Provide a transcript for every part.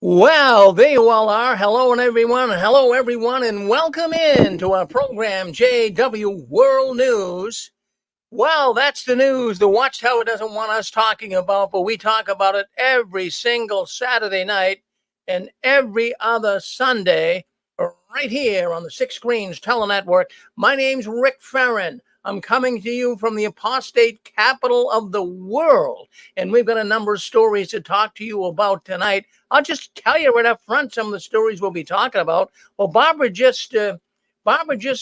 Well, there you all are. Hello, and everyone. Hello, everyone, and welcome in to our program, JW World News. Well, that's the news the Watchtower doesn't want us talking about, but we talk about it every single Saturday night and every other Sunday right here on the Six Screens Telenetwork. My name's Rick Ferrin. I'm coming to you from the apostate capital of the world, and we've got a number of stories to talk to you about tonight. I'll just tell you right up front some of the stories we'll be talking about. Well, Barbara just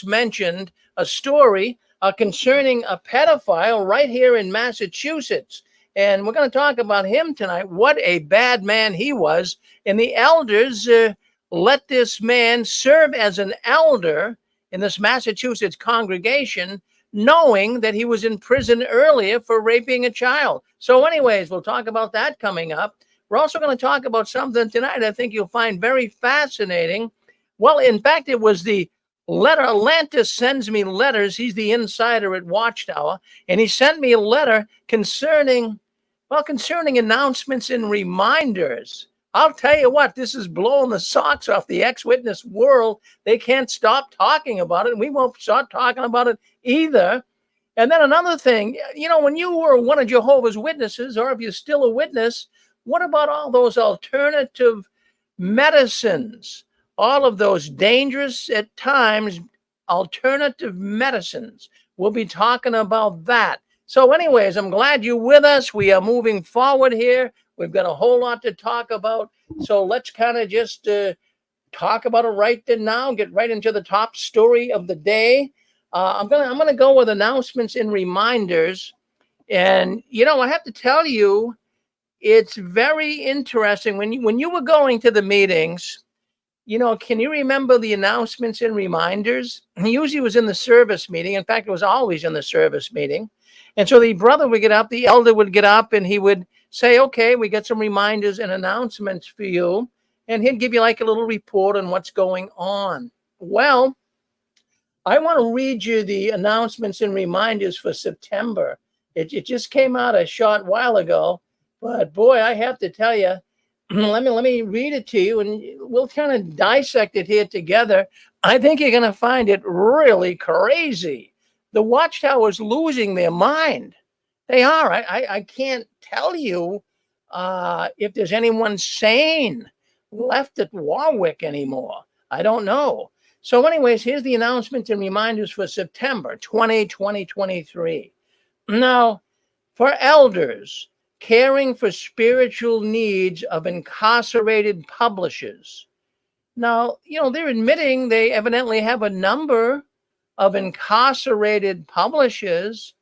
mentioned a story concerning a pedophile right here in Massachusetts. And we're going to talk about him tonight. What a bad man he was. And the elders let this man serve as an elder in this Massachusetts congregation, knowing that he was in prison earlier for raping a child. So anyways, we'll talk about that coming up. We're also going to talk about something tonight I think you'll find very fascinating. Well, in fact, it was the letter. Atlantis sends me letters. He's the insider at Watchtower, and he sent me a letter concerning announcements and reminders. I'll tell you what, this is blowing the socks off the ex-witness world. They can't stop talking about it, and we won't stop talking about it either. And then another thing, when you were one of Jehovah's Witnesses, or if you're still a witness, what about all those alternative medicines? All of those dangerous at times alternative medicines. We'll be talking about that. So anyways, I'm glad you're with us. We are moving forward here. We've got a whole lot to talk about. So let's kind of just talk about it right then now. Get right into the top story of the day. I'm gonna go with announcements and reminders. And I have to tell you, it's very interesting when you were going to the meetings. Can you remember the announcements and reminders? He usually was in the service meeting. In fact, it was always in the service meeting. And so the brother would get up, the elder would get up, and he would say, okay, we got some reminders and announcements for you. And he'd give you like a little report on what's going on. Well, I want to read you the announcements and reminders for September. It just came out a short while ago. But boy, I have to tell you, let me read it to you, and we'll kind of dissect it here together. I think you're going to find it really crazy. The Watchtower's losing their mind. They are. I can't tell you if there's anyone sane left at Warwick anymore. I don't know. So anyways, here's the announcements and reminders for September 2023. Now, for elders caring for spiritual needs of incarcerated publishers. Now, they're admitting they evidently have a number of incarcerated publishers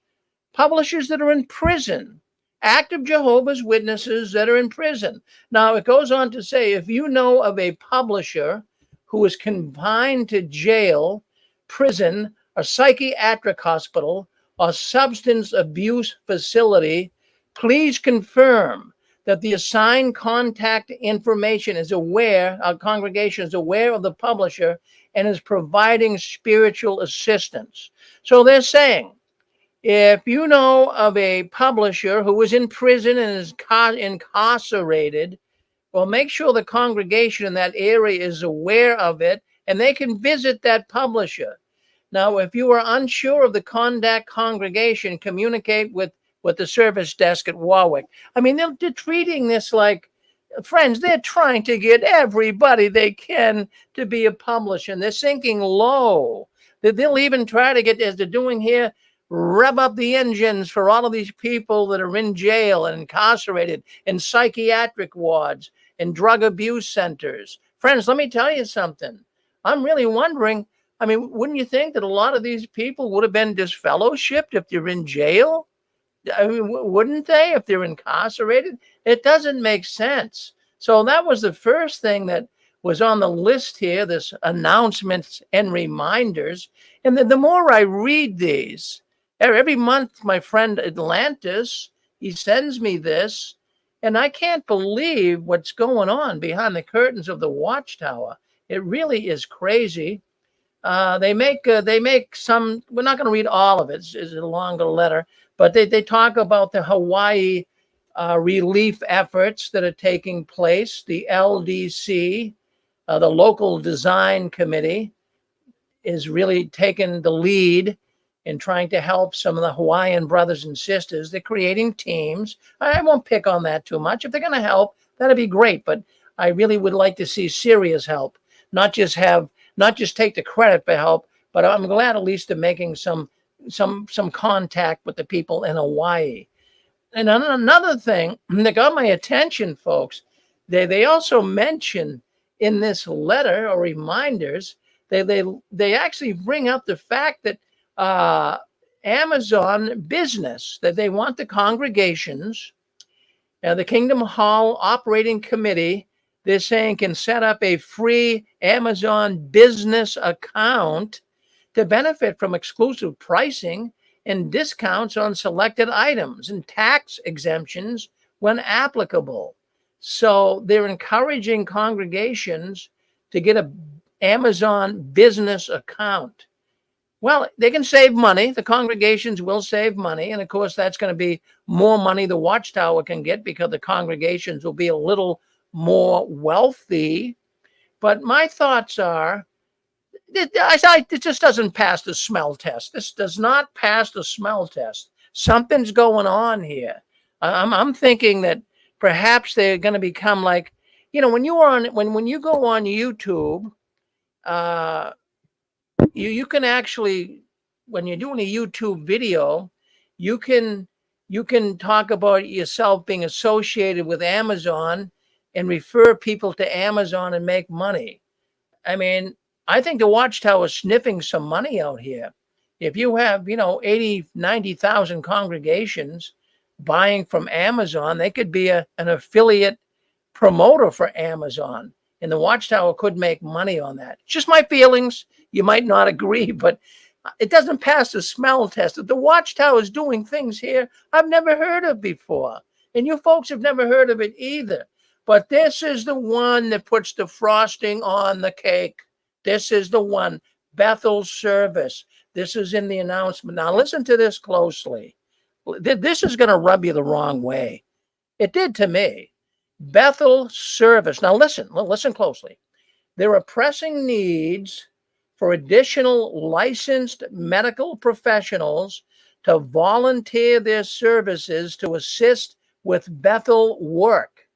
that are in prison, active Jehovah's Witnesses that are in prison. Now, it goes on to say, if you know of a publisher who is confined to jail, prison, a psychiatric hospital, or substance abuse facility, please confirm that the assigned contact information is aware, our congregation is aware of the publisher and is providing spiritual assistance. So they're saying, if you know of a publisher who is in prison and is incarcerated, well, make sure the congregation in that area is aware of it and they can visit that publisher. Now, if you are unsure of the contact congregation, communicate with the service desk at Warwick. I mean, they're treating this like, friends, they're trying to get everybody they can to be a publisher, and they're sinking low. They'll even try to get, as they're doing here, rev up the engines for all of these people that are in jail and incarcerated in psychiatric wards and drug abuse centers. Friends, let me tell you something. I'm really wondering, I mean, wouldn't you think that a lot of these people would have been disfellowshipped if they're in jail? I mean, wouldn't they if they're incarcerated? It doesn't make sense. So that was the first thing that was on the list here, this announcements and reminders. And the more I read these, every month, my friend Atlantis, he sends me this, and I can't believe what's going on behind the curtains of the Watchtower. It really is crazy. They make some, we're not going to read all of it. It's a longer letter, but they talk about the Hawaii relief efforts that are taking place. The LDC, the Local Design Committee, is really taking the lead in trying to help some of the Hawaiian brothers and sisters. They're creating teams. I won't pick on that too much. If they're going to help, that'd be great. But I really would like to see serious help, not just take the credit for help. But I'm glad at least they're making some contact with the people in Hawaii. And another thing that got my attention, folks, they also mention in this letter or reminders, they actually bring up the fact that Amazon business, that they want the congregations, the Kingdom Hall Operating Committee, they're saying can set up a free Amazon business account to benefit from exclusive pricing and discounts on selected items and tax exemptions when applicable. So they're encouraging congregations to get an Amazon business account. Well, they can save money. The congregations will save money. And of course, that's going to be more money the Watchtower can get because the congregations will be a little more wealthy. But my thoughts are, it just doesn't pass the smell test. This does not pass the smell test. Something's going on here. I'm thinking that perhaps they're going to become like, when you go on YouTube, you can actually, when you're doing a YouTube video, you can talk about yourself being associated with Amazon and refer people to Amazon and make money. I mean, I think the Watchtower is sniffing some money out here. If you have, 80, 90,000 congregations buying from Amazon, they could be an affiliate promoter for Amazon. And the Watchtower could make money on that. It's just my feelings. You might not agree, but it doesn't pass the smell test. The Watchtower is doing things here I've never heard of before. And you folks have never heard of it either. But this is the one that puts the frosting on the cake. This is the one, Bethel service. This is in the announcement. Now listen to this closely. This is going to rub you the wrong way. It did to me. Bethel service. Now listen closely. There are pressing needs for additional licensed medical professionals to volunteer their services to assist with Bethel work.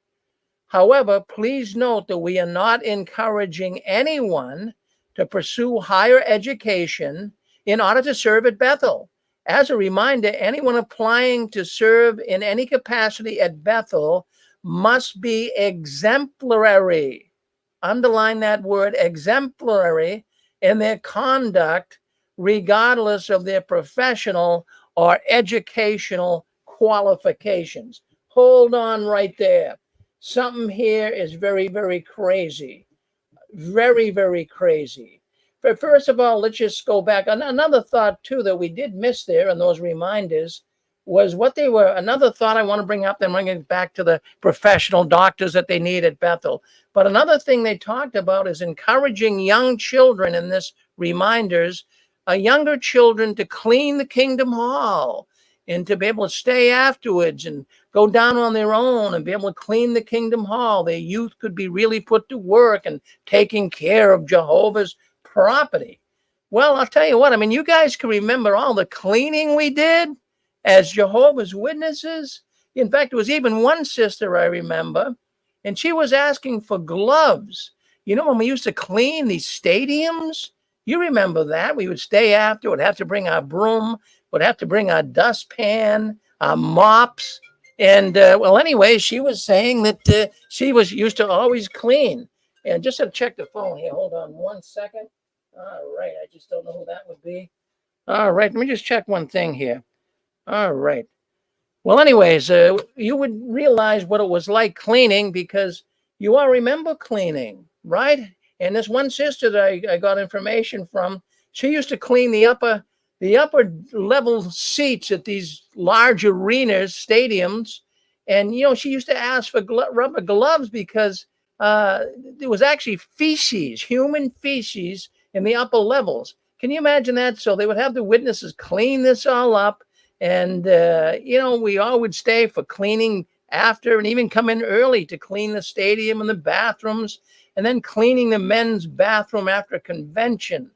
However, please note that we are not encouraging anyone to pursue higher education in order to serve at Bethel. As a reminder, anyone applying to serve in any capacity at Bethel must be exemplary. Underline that word, exemplary, in their conduct, regardless of their professional or educational qualifications. Hold on right there. Something here is very, very crazy. Very, very crazy. But first of all, let's just go back. Another thought, too, that we did miss there in those reminders was what they were. Another thought I want to bring up, then bring it back to the professional doctors that they need at Bethel. But another thing they talked about is encouraging young children in this reminders, younger children to clean the Kingdom Hall and to be able to stay afterwards and go down on their own and be able to clean the Kingdom Hall. Their youth could be really put to work and taking care of Jehovah's property. Well, I'll tell you what, you guys can remember all the cleaning we did as Jehovah's Witnesses. In fact, there was even one sister I remember, and she was asking for gloves. When we used to clean these stadiums, you remember that. We would stay after, would have to bring our broom, would have to bring our dustpan, our mops. And anyway, she was saying that she was used to always clean. And just to check the phone here, hold on 1 second. All right, I just don't know who that would be. All right, let me just check one thing here. All right. Well, anyways, you would realize what it was like cleaning because you all remember cleaning, right? And this one sister that I got information from, she used to clean the upper level seats at these large arenas, stadiums. And, she used to ask for rubber gloves because there was actually feces, human feces in the upper levels. Can you imagine that? So they would have the witnesses clean this all up. And, we all would stay for cleaning after and even come in early to clean the stadium and the bathrooms, and then cleaning the men's bathroom after convention.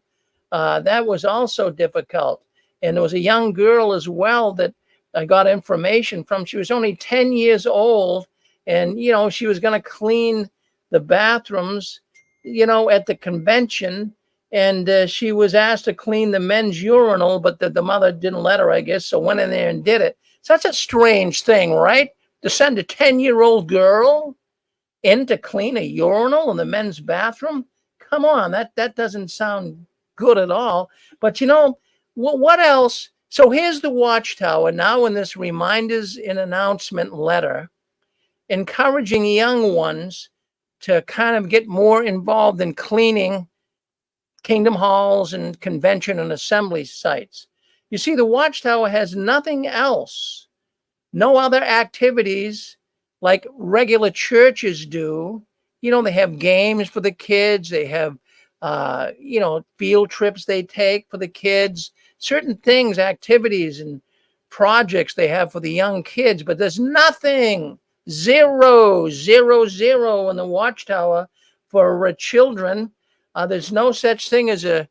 That was also difficult. And there was a young girl as well that I got information from. She was only 10 years old, and, she was going to clean the bathrooms, at the convention. And she was asked to clean the men's urinal, but the mother didn't let her, I guess, so went in there and did it. So that's a strange thing, right? To send a 10-year-old girl in to clean a urinal in the men's bathroom? Come on, that doesn't sound good at all. But what else? So here's the Watchtower now in this reminders and announcement letter, encouraging young ones to kind of get more involved in cleaning kingdom halls and convention and assembly sites. You see, the Watchtower has nothing else, no other activities like regular churches do. They have games for the kids. They have, field trips they take for the kids, certain things, activities and projects they have for the young kids. But there's nothing, zero, zero, zero in the Watchtower for children. There's no such thing as a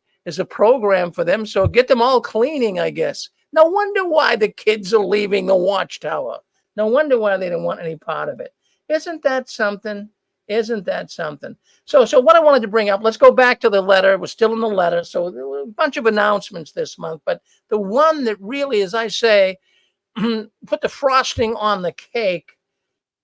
program for them. So get them all cleaning, I guess. No wonder why the kids are leaving the Watchtower. No wonder why they don't want any part of it. Isn't that something? Isn't that something? So what I wanted to bring up, let's go back to the letter. We're still in the letter. So there were a bunch of announcements this month, but the one that really, as I say, put the frosting on the cake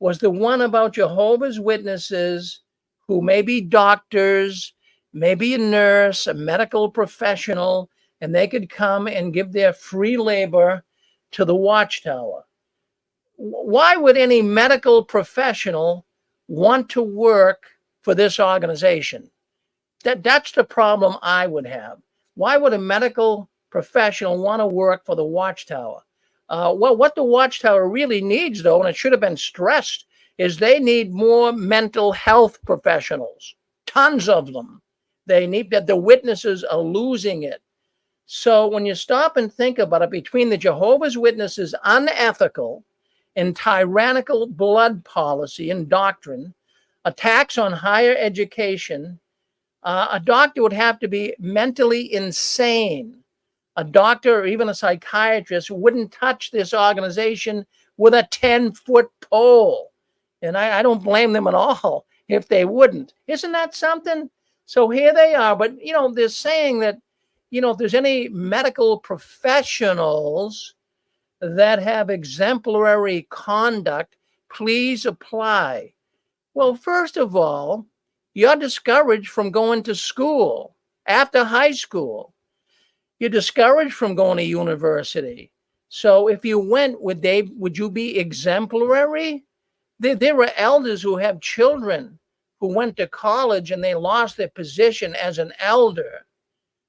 was the one about Jehovah's Witnesses who may be doctors, maybe a nurse, a medical professional, and they could come and give their free labor to the Watchtower. Why would any medical professional want to work for this organization? That's the problem I would have. Why would a medical professional want to work for the Watchtower? Well, what the Watchtower really needs, though, and it should have been stressed, is they need more mental health professionals, tons of them. They need that. The witnesses are losing it. So when you stop and think about it, between the Jehovah's Witnesses' unethical and tyrannical blood policy and doctrine, attacks on higher education, a doctor would have to be mentally insane. A doctor or even a psychiatrist wouldn't touch this organization with a 10-foot pole. And I don't blame them at all if they wouldn't. Isn't that something? So here they are. But, they're saying that, if there's any medical professionals that have exemplary conduct, please apply. Well, first of all, you're discouraged from going to school after high school. You're discouraged from going to university. So if you went, would you be exemplary? There were elders who have children who went to college and they lost their position as an elder,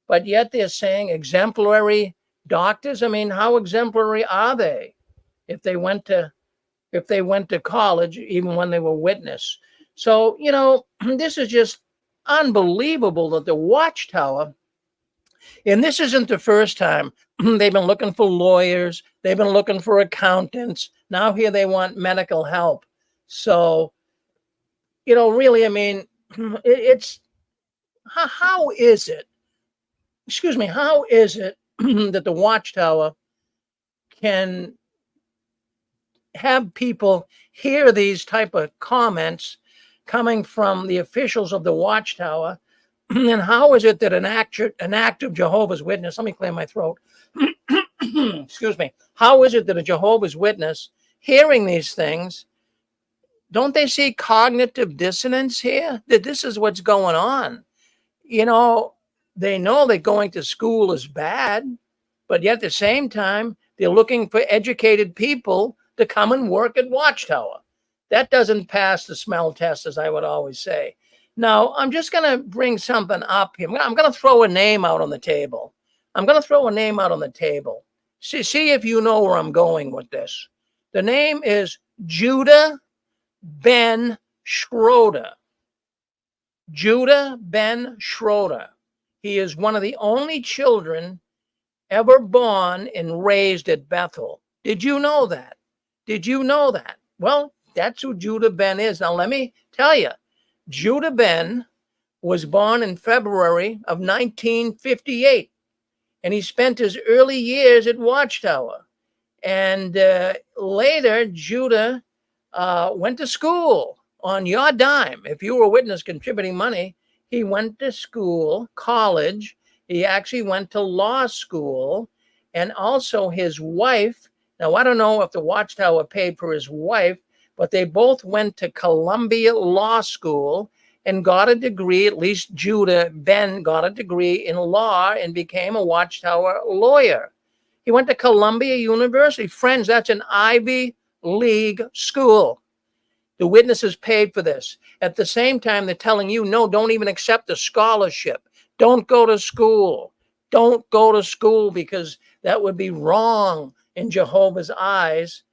but yet they're saying exemplary doctors. I mean, how exemplary are they if they went to college, even when they were witness? So, this is just unbelievable that the Watchtower, and this isn't the first time they've been looking for lawyers, they've been looking for accountants. Now here they want medical help. So, really, I mean, it's how is it that the Watchtower can have people hear these type of comments coming from the officials of the Watchtower? And how is it that an active Jehovah's Witness, let me clear my throat. Excuse me. How is it that a Jehovah's Witness hearing these things, don't they see cognitive dissonance here? That this is what's going on. They know that going to school is bad, but yet at the same time, they're looking for educated people to come and work at Watchtower. That doesn't pass the smell test, as I would always say. Now, I'm just going to bring something up here. I'm going to throw a name out on the table. See if you know where I'm going with this. The name is Judah Ben Schroeder. Judah Ben Schroeder. He is one of the only children ever born and raised at Bethel. Did you know that? Well, That's who Judah Ben is. Now, let me tell you, Judah Ben was born in February of 1958, and he spent his early years at Watchtower. And later, Judah went to school on your dime. If you were a witness contributing money, he went to school, college. He actually went to law school. And also his wife, now I don't know if the Watchtower paid for his wife, but they both went to Columbia Law School and got a degree. At least Judah Ben got a degree in law and became a Watchtower lawyer. He went to Columbia University. Friends, that's an Ivy League school. The witnesses paid for this. At the same time, they're telling you, no, don't even accept a scholarship. Don't go to school. Don't go to school because that would be wrong in Jehovah's eyes.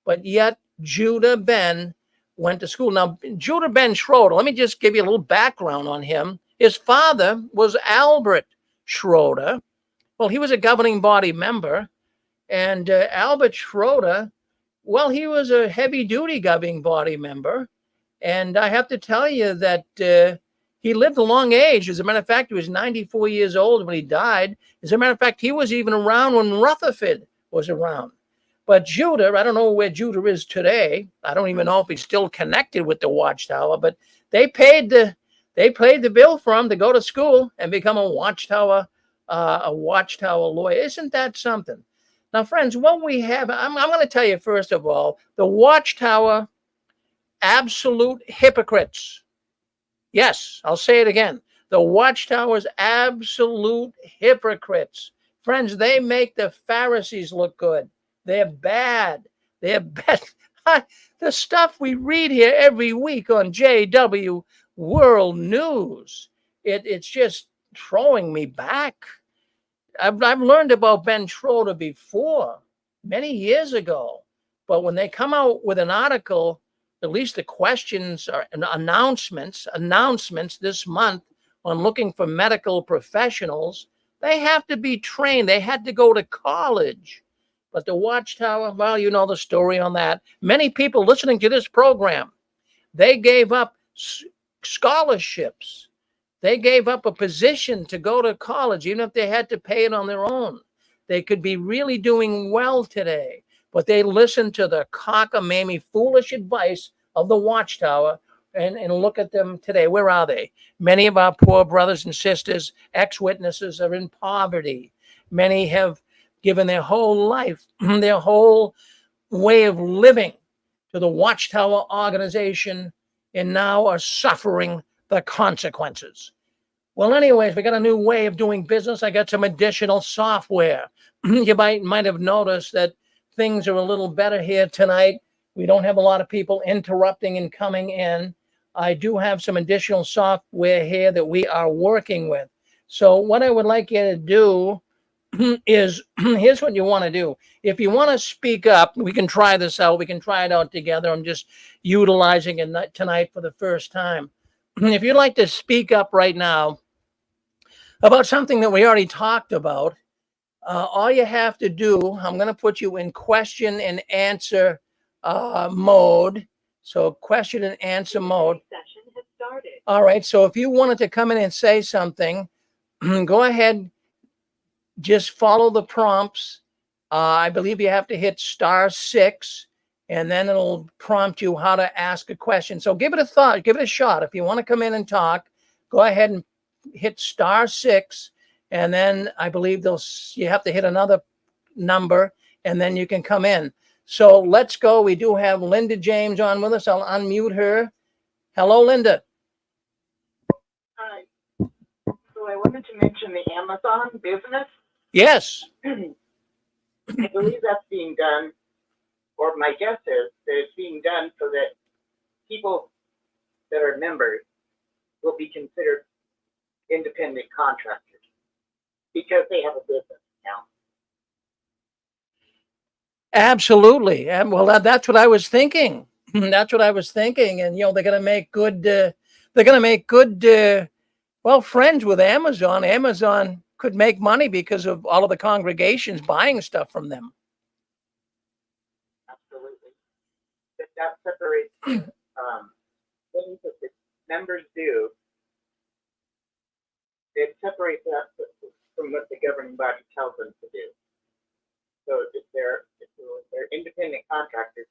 But yet, Judah Ben went to school. Now, Judah Ben Schroeder, let me just give you a little background on him. His father was Albert Schroeder. Well, he was a governing body member. And Albert Schroeder, well, he was a heavy-duty governing body member. And I have to tell you that he lived a long age. As a matter of fact, he was 94 years old when he died. As a matter of fact, he was even around when Rutherford was around. But Judah, I don't know where Judah is today. I don't even know if he's still connected with the Watchtower, but they paid the bill for him to go to school and become a Watchtower lawyer. Isn't that something? Now, friends, what we have, I'm going to tell you, first of all, the Watchtower, absolute hypocrites. Yes, I'll say it again. The Watchtower's absolute hypocrites. Friends, they make the Pharisees look good. They're bad. They're bad. The stuff we read here every week on JW World News, it's just throwing me back. I've learned about Ben Schroeder before, many years ago. But when they come out with an article, at least the questions are announcements this month on looking for medical professionals, they have to be trained. They had to go to college. But the Watchtower, well, you know the story on that. Many people listening to this program, they gave up scholarships. They gave up a position to go to college, even if they had to pay it on their own. They could be really doing well today, but they listened to the cockamamie, foolish advice of the Watchtower, and look at them today. Where are they? Many of our poor brothers and sisters, ex-witnesses, are in poverty. Many have given their whole life, their whole way of living to the Watchtower organization, and now are suffering the consequences. Well, anyways, we got a new way of doing business. I got some additional software. You might have noticed that things are a little better here tonight. We don't have a lot of people interrupting and coming in. I do have some additional software here that we are working with. So what I would like you to do is, here's what you want to do. If you want to speak up, we can try this out. We can try it out together. I'm just utilizing it tonight for the first time. If you'd like to speak up right now about something that we already talked about, all you have to do, I'm going to put you in question and answer mode. So question and answer mode. Session has started. All right. So if you wanted to come in and say something, go ahead. Just follow the prompts. I believe you have to hit *6, and then it'll prompt you how to ask a question. So give it a thought, give it a shot. If you want to come in and talk, go ahead and hit *6, and then I believe you have to hit another number, and then you can come in. So let's go. We do have Linda James on with us. I'll unmute her. Hello, Linda. Hi. So I wanted to mention the Amazon business. Yes. I believe that's being done, or my guess is that it's being done so that people that are members will be considered independent contractors because they have a business account. Absolutely. Well, that's what I was thinking. That's what I was thinking. And, they're going to make good, well, friends with Amazon. Amazon could make money because of all of the congregations buying stuff from them. Absolutely. But that separates things that the members do. It separates that from what the governing body tells them to do. So if they're independent contractors,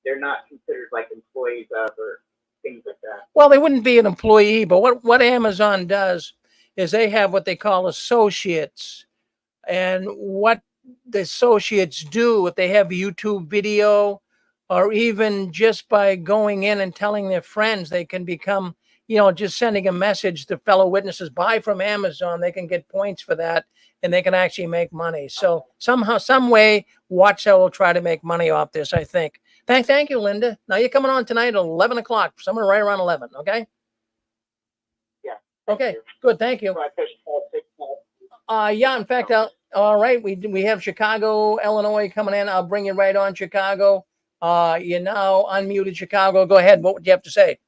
they're not considered like employees of or things like that. Well, they wouldn't be an employee, but what Amazon does is they have what they call associates. And what the associates do, if they have YouTube video, or even just by going in and telling their friends, they can become, just sending a message to fellow witnesses, buy from Amazon, they can get points for that, and they can actually make money. So somehow, some way, Watchtower will try to make money off this, I think. Thank you, Linda. Now you're coming on tonight at 11 o'clock, somewhere right around 11, okay? Yeah. Okay, good, thank you. So I pushed 6 Yeah, in fact, all right, we have Chicago, Illinois coming in. I'll bring you right on, Chicago. You're now unmuted, Chicago. Go ahead. What would you have to say?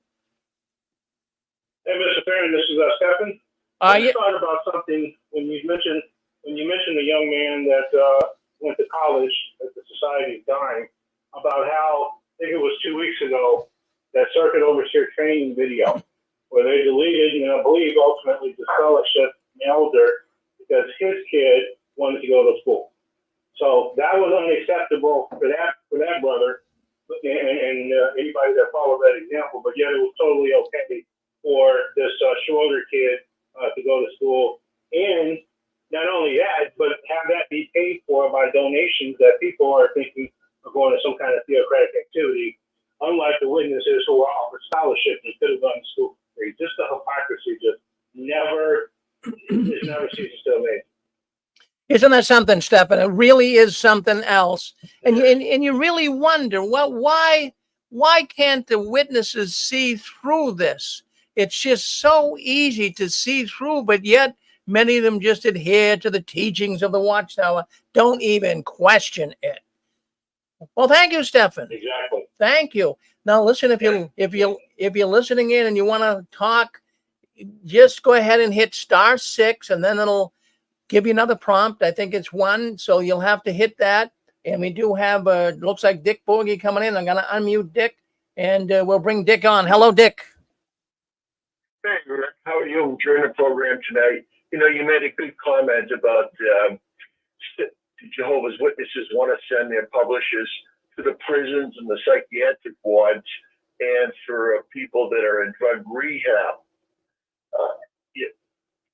Hey, Mr. Perry, this is Stephen. I just thought about something when you mentioned a young man that went to college at the Society of Dying, about how, I think it was 2 weeks ago, that Circuit Overseer training video where they deleted, and I believe ultimately the scholarship from the elder because his kid wanted to go to school. So that was unacceptable for that brother and anybody that followed that example. But yet it was totally okay for this Schroeder kid to go to school, and not only that, but have that be paid for by donations that people are thinking of going to some kind of theocratic activity. Unlike the witnesses who were offered scholarships and could have gone to school for free. Just the hypocrisy just never ceases to amaze. Isn't that something, Stephen? It really is something else. And you really wonder, well, why can't the witnesses see through this? It's just so easy to see through, but yet many of them just adhere to the teachings of the Watchtower, don't even question it. Well, thank you, Stephen. Exactly. Thank you. Now, listen, if you're listening in and you want to talk, just go ahead and hit *6, and then it'll give you another prompt. I think it's 1, so you'll have to hit that. And we do have, looks like Dick Borgie coming in. I'm going to unmute Dick, and we'll bring Dick on. Hello, Dick. Hey, Rick. How are you during the program tonight? You made a good comment about Jehovah's Witnesses want to send their publishers to the prisons and the psychiatric wards and for people that are in drug rehab.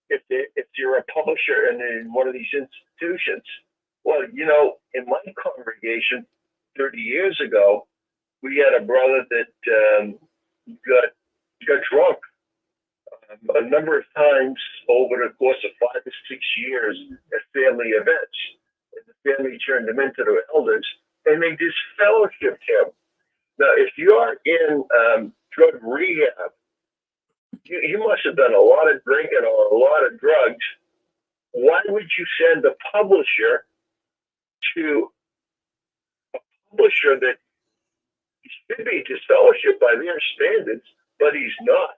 If you're a publisher and in one of these institutions, well, in my congregation 30 years ago, we had a brother that got drunk a number of times over the course of 5 to 6 years at family events. And the family turned him into the elders, and they disfellowshipped him. Now, if you're in drug rehab, you must have done a lot of drinking or a lot of drugs. Why would you send a publisher to a publisher that should be disfellowshipped by their standards, but he's not?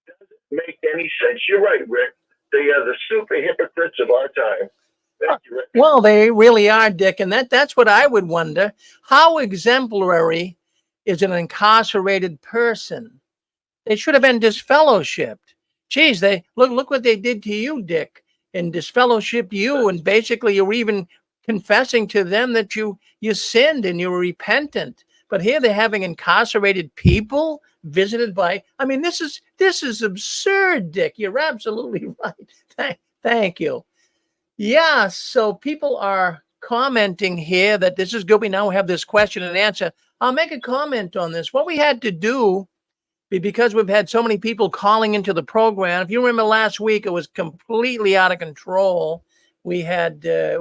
Doesn't make any sense. You're right, Rick. They are the super hypocrites of our time. Thank you, Rick. Well, they really are, Dick, and that's what I would wonder. How exemplary is an incarcerated person? They should have been disfellowshipped. Geez, they look what they did to you, Dick, and disfellowshipped you, and basically you were even confessing to them that you sinned and you were repentant. But here they're having incarcerated people visited by. I mean, this is absurd, Dick. You're absolutely right. Thank you. Yeah, so people are commenting here that this is good. We now have this question and answer. I'll make a comment on this. What we had to do, because we've had so many people calling into the program. If you remember last week, it was completely out of control. We had, a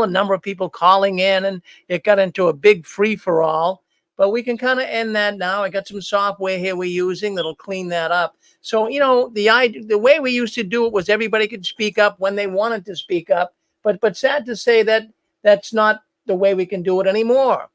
number of people calling in, and it got into a big free-for-all. But we can kind of end that now. I got some software here we're using that'll clean that up. So, the way we used to do it was everybody could speak up when they wanted to speak up. But sad to say that that's not the way we can do it anymore.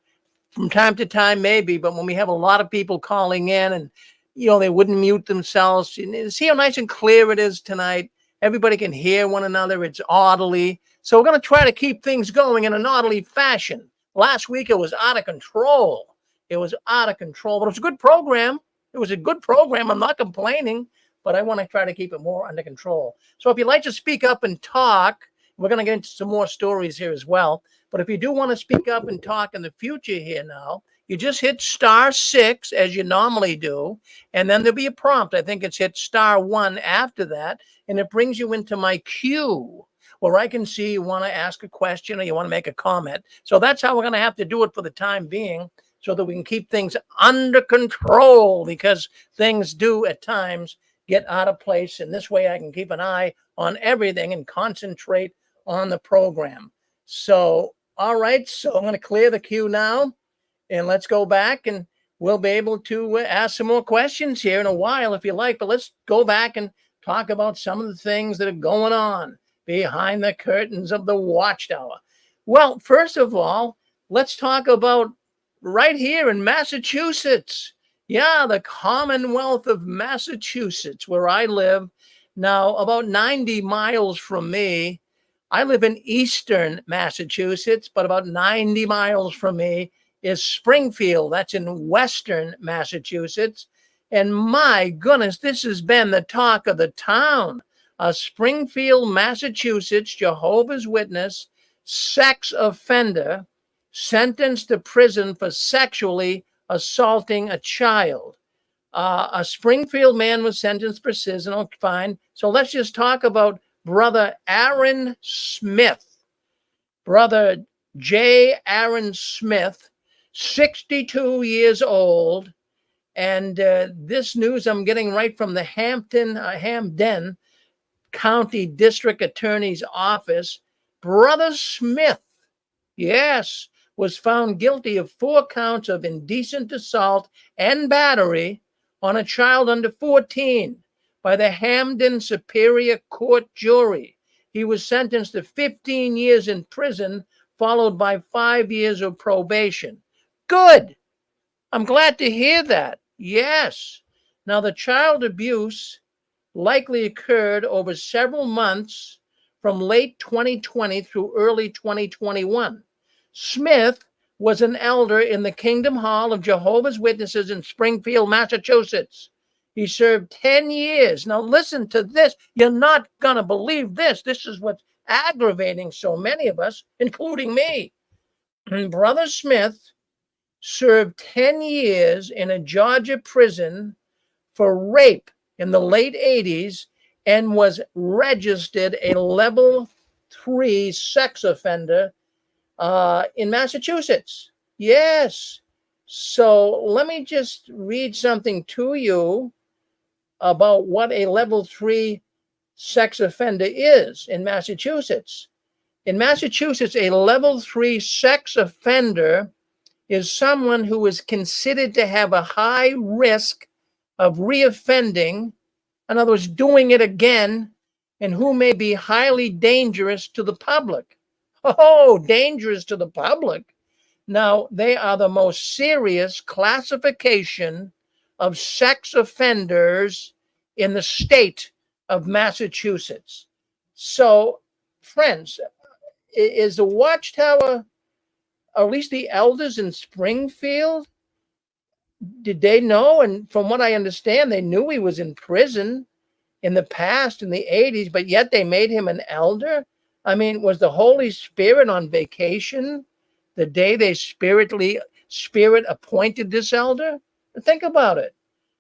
From time to time, maybe, but when we have a lot of people calling in and, they wouldn't mute themselves. See how nice and clear it is tonight? Everybody can hear one another. It's orderly. So we're going to try to keep things going in an orderly fashion. Last week, it was out of control. It was out of control, but it was a good program. It was a good program. I'm not complaining, but I want to try to keep it more under control. So if you'd like to speak up and talk, we're going to get into some more stories here as well. But if you do want to speak up and talk in the future here now, you just hit *6 as you normally do, and then there'll be a prompt. I think it's hit *1 after that, and it brings you into my queue where I can see you want to ask a question or you want to make a comment. So that's how we're going to have to do it for the time being, so that we can keep things under control, because things do at times get out of place. And this way I can keep an eye on everything and concentrate on the program. So, all right. So I'm going to clear the queue now, and let's go back, and we'll be able to ask some more questions here in a while if you like. But let's go back and talk about some of the things that are going on behind the curtains of the Watchtower. Well, first of all, let's talk about right here in Massachusetts. Yeah, the Commonwealth of Massachusetts, where I live. Now, about 90 miles from me, I live in eastern Massachusetts, but about 90 miles from me is Springfield. That's in western Massachusetts. And my goodness, this has been the talk of the town. A Springfield, Massachusetts Jehovah's Witness sex offender sentenced to prison for sexually assaulting a child. A Springfield man was sentenced for prison. Oh, fine. So let's just talk about Brother Aaron Smith. Brother J. Aaron Smith, 62 years old. And this news I'm getting right from the Hamden County District Attorney's Office. Brother Smith, yes, was found guilty of 4 counts of indecent assault and battery on a child under 14 by the Hamden Superior Court jury. He was sentenced to 15 years in prison, followed by 5 years of probation. Good. I'm glad to hear that. Yes. Now, the child abuse likely occurred over several months from late 2020 through early 2021. Smith was an elder in the Kingdom Hall of Jehovah's Witnesses in Springfield, Massachusetts. He served 10 years. Now listen to this. You're not going to believe this. This is what's aggravating so many of us, including me. Brother Smith served 10 years in a Georgia prison for rape in the late 80s and was registered a level 3 sex offender in Massachusetts. Yes. So let me just read something to you about what a level 3 sex offender is in Massachusetts. In Massachusetts, a level 3 sex offender is someone who is considered to have a high risk of reoffending, in other words, doing it again, and who may be highly dangerous to the public. Oh, dangerous to the public. Now, they are the most serious classification of sex offenders in the state of Massachusetts. So, friends, is the Watchtower, or at least the elders in Springfield, did they know? And from what I understand, they knew he was in prison in the past, in the 80s, but yet they made him an elder. I mean, was the Holy Spirit on vacation the day they spirit appointed this elder? Think about it.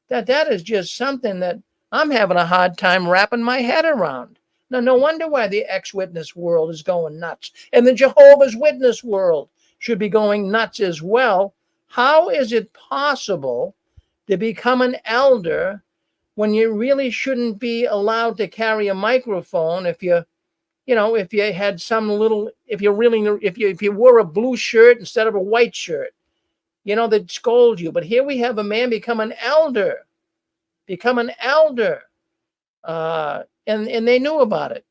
That is just something that I'm having a hard time wrapping my head around. Now, no wonder why the ex-witness world is going nuts, and the Jehovah's Witness world should be going nuts as well. How is it possible to become an elder when you really shouldn't be allowed to carry a microphone if you had some little, if you wore a blue shirt instead of a white shirt, they'd scold you. But here we have a man become an elder, and they knew about it.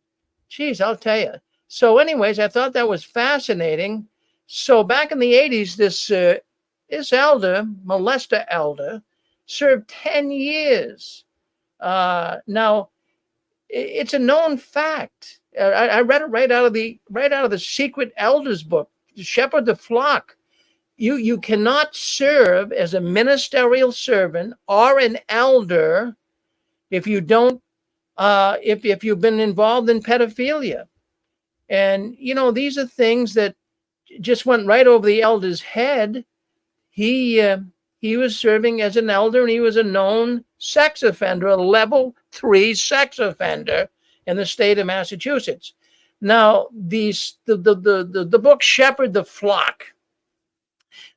Geez, I'll tell you. So anyways, I thought that was fascinating. So back in the 80s, this elder, molester elder, served 10 years. Now, it's a known fact. I read it right out of the Secret Elders book, Shepherd the Flock. you cannot serve as a ministerial servant or an elder if you don't if you've been involved in pedophilia. And these are things that just went right over the elder's head. He was serving as an elder, and he was a known sex offender, a level 3 sex offender in the state of Massachusetts. Now, the book Shepherd the Flock,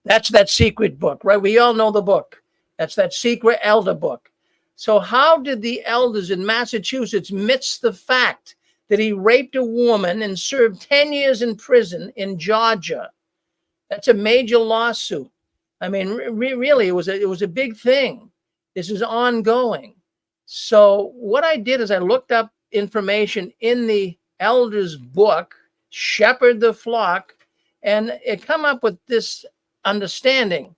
that's that secret book, right? We all know the book. That's that secret elder book. So how did the elders in Massachusetts miss the fact that he raped a woman and served 10 years in prison in Georgia? That's a major lawsuit. I mean, really, it was a big thing. This is ongoing. So what I did is I looked up information in the elders book, Shepherd the Flock, and it come up with this understanding.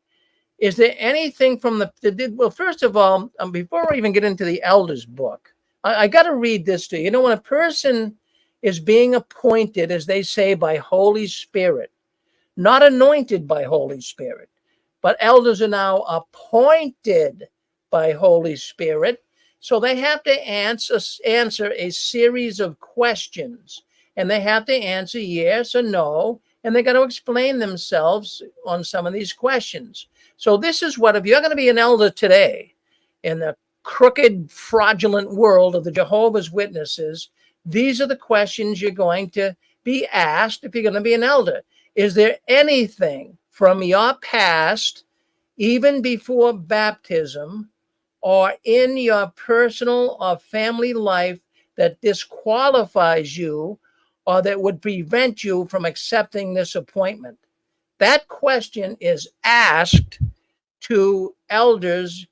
Is there anything from well, first of all, before I even get into the elders book, I got to read this to you. When a person is being appointed, as they say, by Holy Spirit, not anointed by Holy Spirit, but elders are now appointed by Holy Spirit. So they have to answer a series of questions, and they have to answer yes or no, and they got to explain themselves on some of these questions. So this is what, if you're going to be an elder today in the crooked, fraudulent world of the Jehovah's Witnesses, these are the questions you're going to be asked if you're going to be an elder. Is there anything from your past, even before baptism, or in your personal or family life that disqualifies you or that would prevent you from accepting this appointment? That question is asked to elders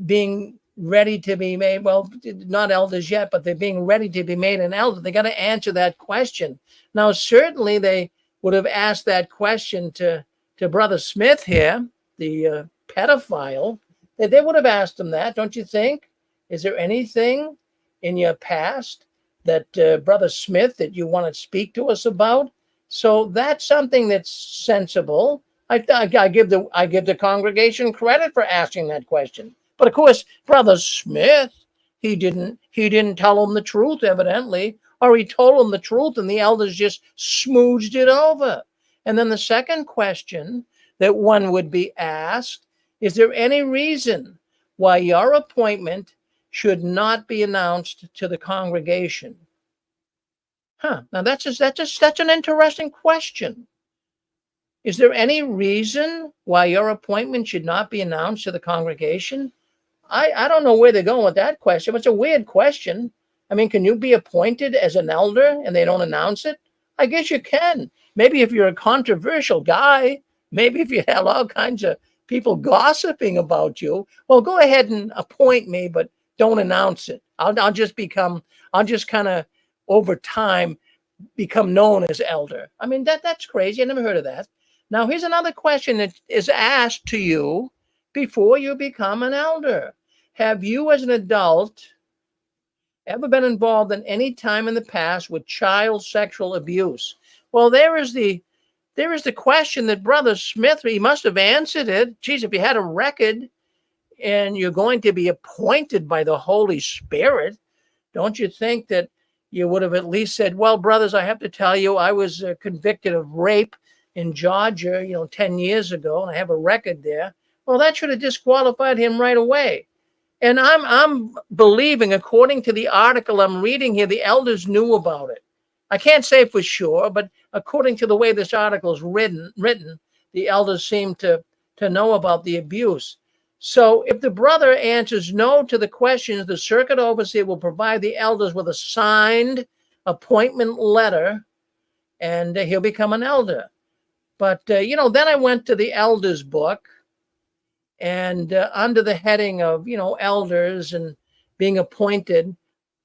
being ready to be made, well, not elders yet, but they're being ready to be made an elder. They got to answer that question. Now, certainly they would have asked that question to Brother Smith here, the pedophile. They would have asked him that, don't you think? Is there anything in your past that Brother Smith that you want to speak to us about? So that's something that's sensible. I give the congregation credit for asking that question. But of course, Brother Smith, he didn't tell him the truth, evidently, or he told him the truth and the elders just smoothed it over. And then the second question that one would be asked, is there any reason why your appointment should not be announced to the congregation? Now that's an interesting question. Is there any reason why your appointment should not be announced to the congregation? I don't know where they're going with that question, but it's a weird question. I mean, can you be appointed as an elder and they don't announce it? I guess you can. Maybe if you're a controversial guy, maybe if you have all kinds of people gossiping about you, well, go ahead and appoint me, but don't announce it. I'll just kind of over time become known as elder. I mean, that's crazy. I never heard of that. Now, here's another question that is asked to you before you become an elder. Have you as an adult ever been involved in any time in the past with child sexual abuse? Well, there is the question that Brother Smith, he must have answered it. Geez, if you had a record and you're going to be appointed by the Holy Spirit, don't you think that you would have at least said, well, brothers, I have to tell you, I was convicted of rape in Georgia, 10 years ago, and I have a record there. Well, that should have disqualified him right away. And I'm believing, according to the article I'm reading here, the elders knew about it. I can't say for sure, but according to the way this article is written, the elders seem to know about the abuse. So if the brother answers no to the questions, the circuit overseer will provide the elders with a signed appointment letter, and he'll become an elder. But, then I went to the elders book, and under the heading of, elders and being appointed,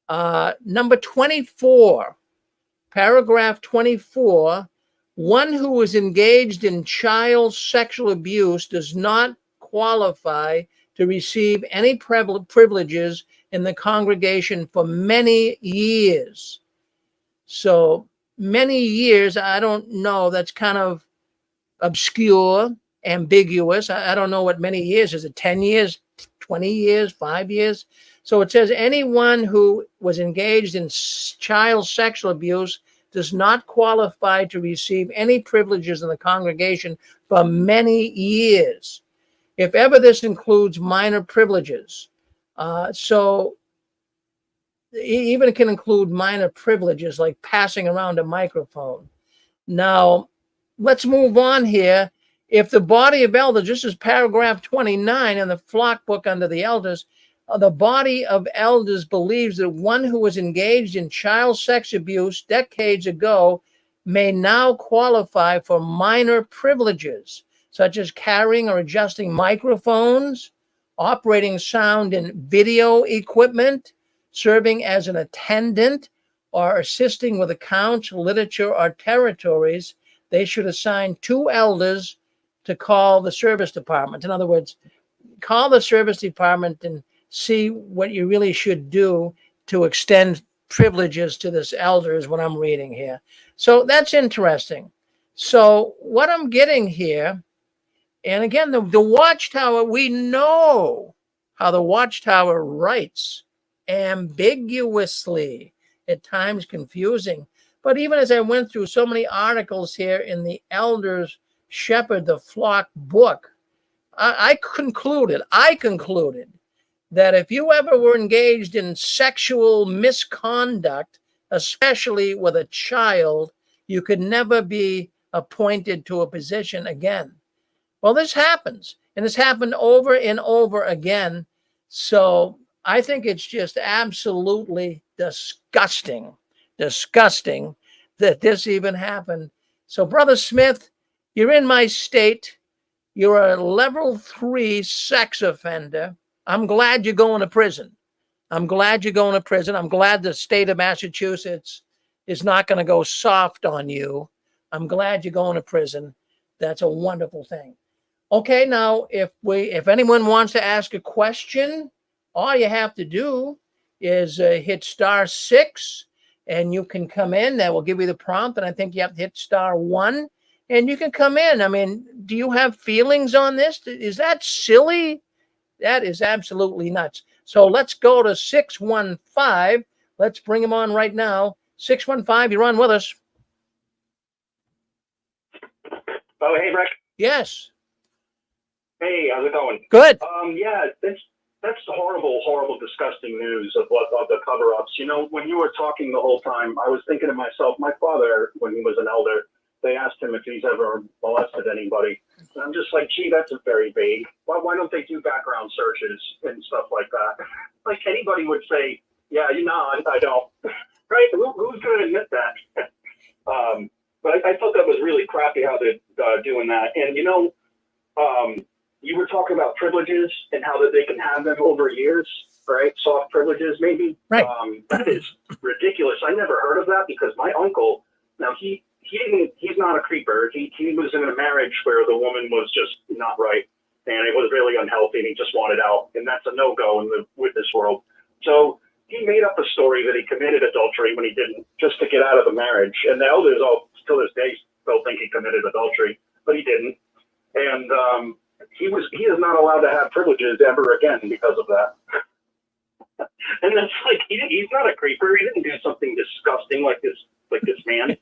number 24, paragraph 24, one who is engaged in child sexual abuse does not qualify to receive any privileges in the congregation for many years. So many years, I don't know, that's kind of obscure, ambiguous. I don't know what many years. Is it 10 years, 20 years, 5 years? So it says anyone who was engaged in child sexual abuse does not qualify to receive any privileges in the congregation for many years, if ever this includes minor privileges. So even can include minor privileges like passing around a microphone. Now, let's move on here. If the body of elders, this is paragraph 29 in the flock book under the elders, the body of elders believes that one who was engaged in child sex abuse decades ago may now qualify for minor privileges, such as carrying or adjusting microphones, operating sound and video equipment, serving as an attendant, or assisting with accounts, literature, or territories. They should assign 2 elders to call the service department. In other words, call the service department and see what you really should do to extend privileges to this elder is what I'm reading here. So that's interesting. So what I'm getting here, and again, the Watchtower, we know how the Watchtower writes ambiguously, at times confusing. But even as I went through so many articles here in the Elders Shepherd the Flock book, I concluded that if you ever were engaged in sexual misconduct, especially with a child, you could never be appointed to a position again. Well, this happens, and it's happened over and over again. So I think it's just absolutely disgusting that this even happened. So, Brother Smith, you're in my state. You're a level 3 sex offender. I'm glad you're going to prison. I'm glad the state of Massachusetts is not going to go soft on you. I'm glad you're going to prison. That's a wonderful thing. Okay, now if anyone wants to ask a question, all you have to do is hit *6, and you can come in. That will give you the prompt, and I think you have to hit *1, and you can come in. I mean, do you have feelings on this? Is that silly? That is absolutely nuts. So let's go to 615. Let's bring him on right now. 615, you're on with us. Oh, hey, Rick. Yes. Hey, how's it going? Good. Yeah, that's horrible, disgusting news of the cover-ups. You know, when you were talking the whole time, I was thinking to myself, my father, when he was an elder, they asked him if he's ever molested anybody. And I'm just like, gee, that's very vague. Why don't they do background searches and stuff like that? Like anybody would say, yeah, I don't. Right? Who's going to admit that? But I thought that was really crappy how they're doing that. And, you were talking about privileges and how that they can have them over years, right? Soft privileges, maybe. Right. That is ridiculous. I never heard of that because my uncle, now he's not a creeper. He was in a marriage where the woman was just not right and it was really unhealthy and he just wanted out. And that's a no-go in the witness world. So he made up a story that he committed adultery when he didn't, just to get out of the marriage. And the elders all, till this day, still think he committed adultery, but he didn't. And he is not allowed to have privileges ever again because of that. And that's like, he's not a creeper. He didn't do something disgusting like this man.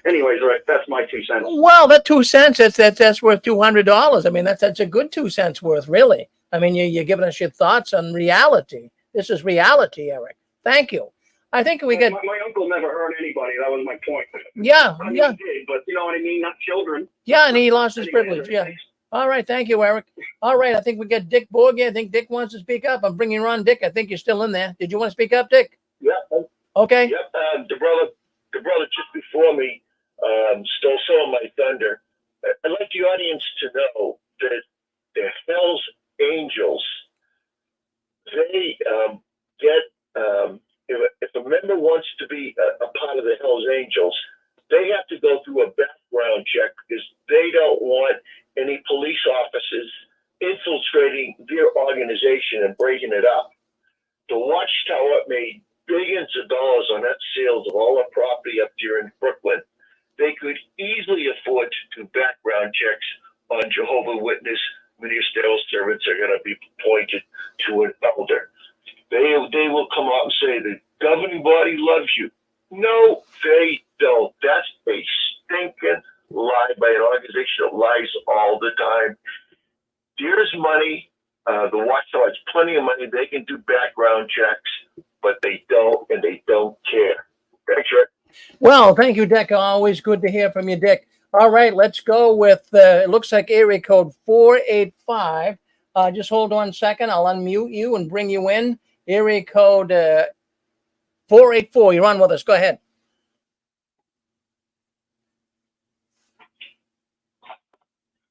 Anyways, right, that's my 2 cents. Well, that 2 cents, that's worth $200. I mean, that's a good 2 cents worth, really. I mean, you're giving us your thoughts on reality. This is reality, Eric. Thank you. I think we get. My uncle never hurt anybody. That was my point. Yeah, I mean, yeah. He did, but you know what I mean? Not children. Yeah, and he lost his privilege. Yeah. All right. Thank you, Eric. All right. I think we got Dick Borgia. I think Dick wants to speak up. I'm bringing you on, Dick. I think you're still in there. Did you want to speak up, Dick? Yeah. Okay. Yep. The brother just before me stole some of my thunder. I'd like the audience to know that the Hell's Angels, they get if a member wants to be a part of the Hell's Angels, they have to go through a background check because they don't want any police officers infiltrating their organization and breaking it up. The Watchtower made billions of dollars on net sales of all our property up here in Brooklyn. they could easily afford to do background checks on Jehovah's Witness ministerial servants are going to be appointed to an elder. They will come out and say the governing body loves you. No, they don't. That's a stinking lie by an organization that lies all the time. There's money. The Watchtower has plenty of money. They can do background checks, but they don't, and they don't care. Thanks, Rick. Well, thank you, Dick. Always good to hear from you, Dick. All right, let's go with, it looks like area code 485. Just hold on a second. I'll unmute you and bring you in. Area code 484. You're on with us. Go ahead.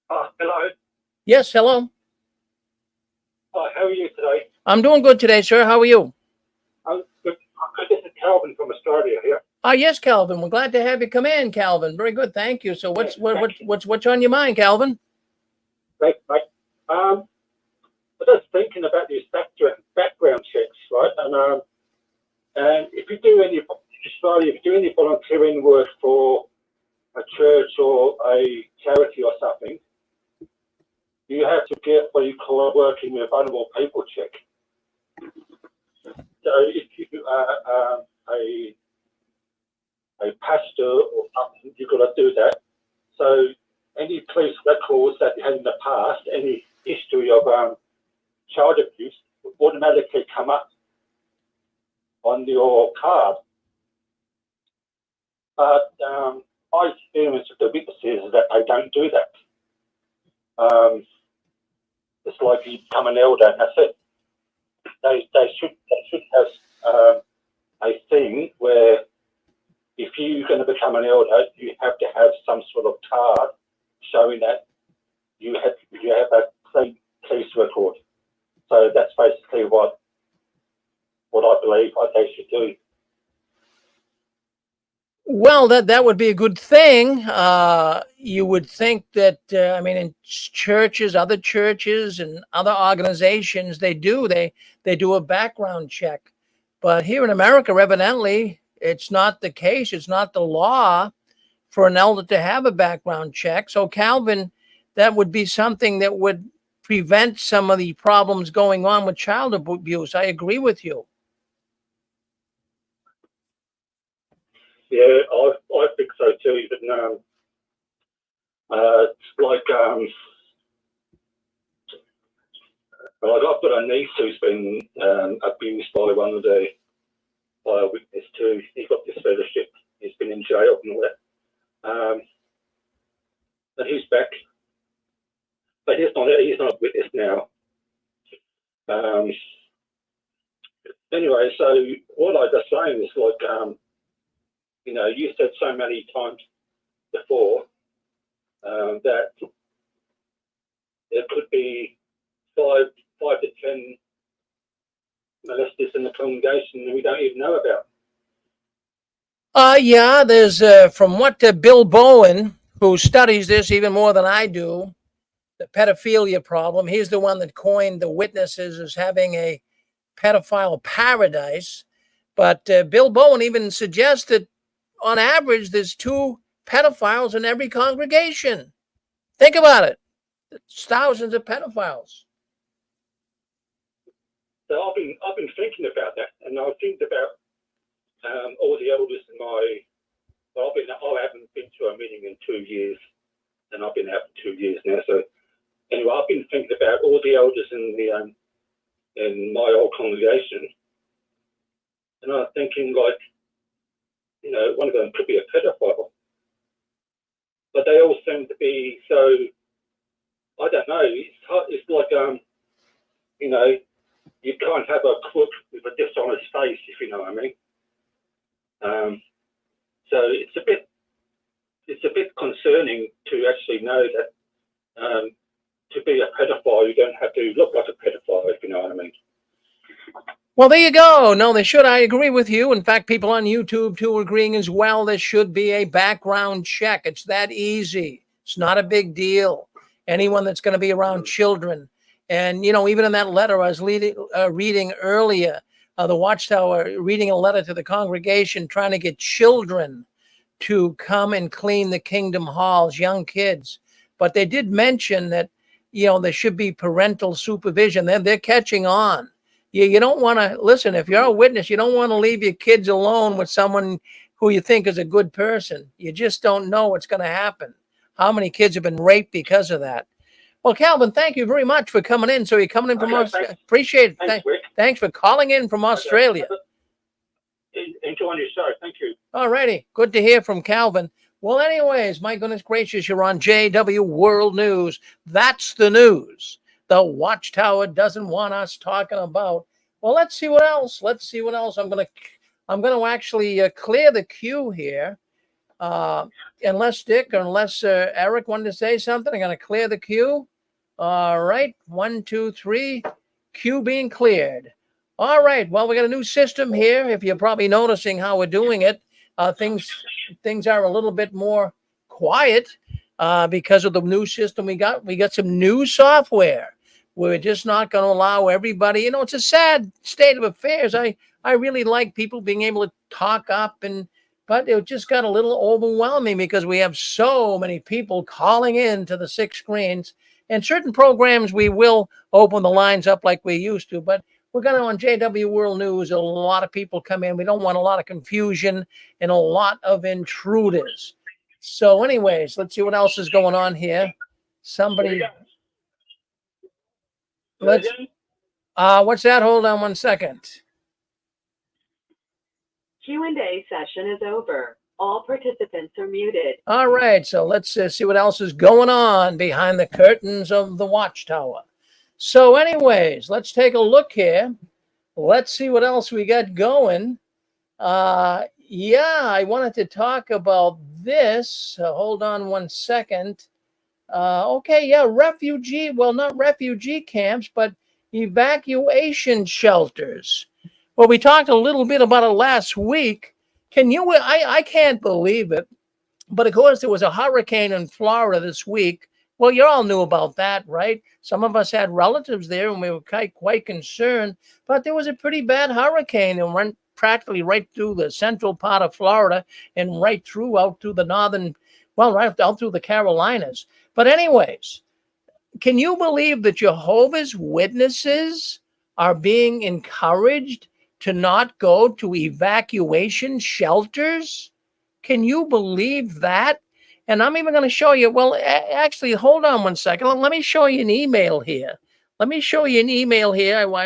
Hello. Yes, hello. How are you today? I'm doing good today, sir. How are you? Good. This is Calvin from Australia here. Yes, Calvin. We're glad to have you come in, Calvin. Very good. Thank you. So what's on your mind, Calvin? Right, mate. I was just thinking about these background checks, right? And if you do any volunteering work for a church or a charity or something, you have to get what you call a working with vulnerable people check. So if you are a pastor or something, you've got to do that. So any police records that you had in the past, any history of child abuse, will automatically come up on your card. But my experience with the witnesses is that they don't do that. It's like you become an elder and that's it. They should have a thing where if you're going to become an elder, you have to have some sort of card showing that you have a clean police record. So that's basically what I believe they should do. Well, that would be a good thing. You would think that, in churches, other churches and other organizations, they do a background check. But here in America, evidently, it's not the case. It's not the law for an elder to have a background check. So, Calvin, that would be something that would prevent some of the problems going on with child abuse. I agree with you. Yeah, I think so too. But it's like I've got a niece who's been abused by a witness too. He got this fellowship. He's been in jail and all that. And he's back, but he's not a witness now. Anyway, so what I was saying is like. You said so many times before that there could be 5 to 10 molesters in the congregation that we don't even know about. Yeah, there's from what Bill Bowen, who studies this even more than I do, the pedophilia problem. He's the one that coined the witnesses as having a pedophile paradise. But Bill Bowen even suggests that on average, there's 2 pedophiles in every congregation. Think about it. It's thousands of pedophiles. So I've been thinking about that, and I think about all the elders in I haven't been to a meeting in 2 years, and I've been out for 2 years now. So anyway, I've been thinking about all the elders in my old congregation, and I'm thinking like. One of them could be a pedophile, but they all seem to be so. I don't know. It's like you can't have a crook with a dishonest face, if you know what I mean. So it's a bit concerning to actually know that to be a pedophile, you don't have to look like a pedophile, if you know what I mean. Well, there you go. No, they should. I agree with you. In fact, people on YouTube, too, are agreeing as well. There should be a background check. It's that easy. It's not a big deal. Anyone that's going to be around children. And, even in that letter I was reading earlier, the Watchtower reading a letter to the congregation trying to get children to come and clean the kingdom halls, young kids. But they did mention that, there should be parental supervision. They're catching on. You don't want to, listen, if you're a witness, you don't want to leave your kids alone with someone who you think is a good person. You just don't know what's going to happen. How many kids have been raped because of that? Well, Calvin, thank you very much for coming in. So you're coming in from Australia. Appreciate it. Thanks for calling in from Australia. Enjoying your show. Thank you. All righty. Good to hear from Calvin. Well, anyways, my goodness gracious, you're on JW World News. That's the news the Watchtower doesn't want us talking about. Well, let's see what else. I'm gonna actually clear the queue here. Unless Dick or unless Eric wanted to say something, I'm gonna clear the queue. All right, 1, 2, 3, queue being cleared. All right, well, we got a new system here. If you're probably noticing how we're doing it, things are a little bit more quiet because of the new system we got. We got some new software. We're just not going to allow everybody. It's a sad state of affairs. I really like people being able to talk up, but it just got a little overwhelming because we have so many people calling in to the 6 screens. And certain programs we will open the lines up like we used to, but we're going to, on JW World News, a lot of people come in. We don't want a lot of confusion and a lot of intruders. So anyways, let's see what else is going on here. What's that? Hold on 1 second. Q&A session is over. All participants are muted. All right, so let's see what else is going on behind the curtains of the Watchtower. So anyways, let's take a look here. Let's see what else we got going. I wanted to talk about this. Hold on 1 second. Refugee, well, not refugee camps, but evacuation shelters. Well, we talked a little bit about it last week. I can't believe it, but of course there was a hurricane in Florida this week. Well, you all knew about that, right? Some of us had relatives there and we were quite concerned, but there was a pretty bad hurricane and went practically right through the central part of Florida and right through out to the right out through the Carolinas. But anyways, can you believe that Jehovah's Witnesses are being encouraged to not go to evacuation shelters? Can you believe that? And I'm even going to show you, well, actually, hold on 1 second. Let me show you an email here. I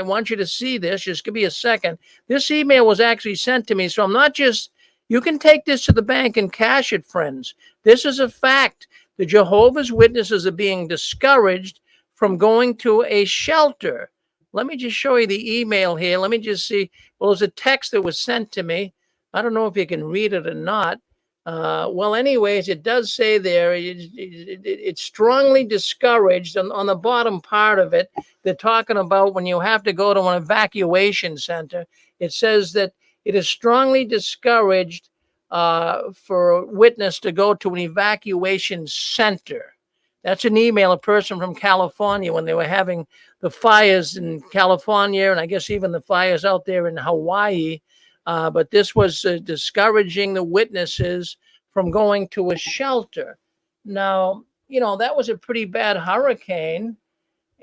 want you to see this. Just give me a second. This email was actually sent to me. So I'm not just, you can take this to the bank and cash it, friends. This is a fact. The Jehovah's Witnesses are being discouraged from going to a shelter. Let me just show you the email here. Let me just see. Well, there's a text that was sent to me. I don't know if you can read it or not. Well, anyways, it does say there, it's strongly discouraged. On the bottom part of it, they're talking about when you have to go to an evacuation center. It says that it is strongly discouraged for a witness to go to an evacuation center. That's an email, a person from California, when they were having the fires in California, and I guess even the fires out there in Hawaii. But this was discouraging the witnesses from going to a shelter. Now, that was a pretty bad hurricane.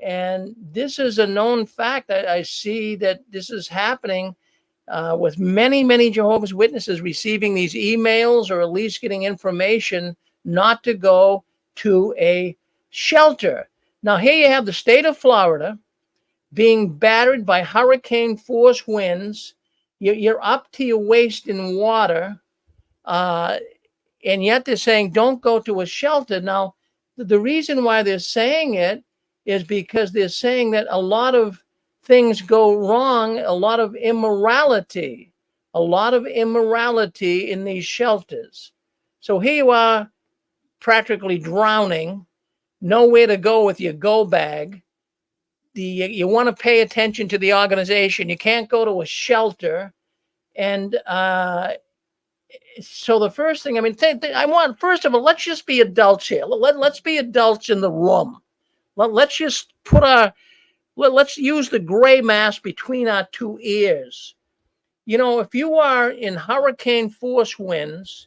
And this is a known fact. I see that this is happening with many, many Jehovah's Witnesses receiving these emails or at least getting information not to go to a shelter. Now, here you have the state of Florida being battered by hurricane force winds. You're up to your waist in water, and yet they're saying don't go to a shelter. Now, the reason why they're saying it is because they're saying that a lot of things go wrong, a lot of immorality in these shelters. So here you are, practically drowning, nowhere to go with your go bag. You want to pay attention to the organization. You can't go to a shelter. And so the first thing, first of all, let's just be adults here. Let's be adults in the room. Let's just let's use the gray mask between our two ears. If you are in hurricane force winds,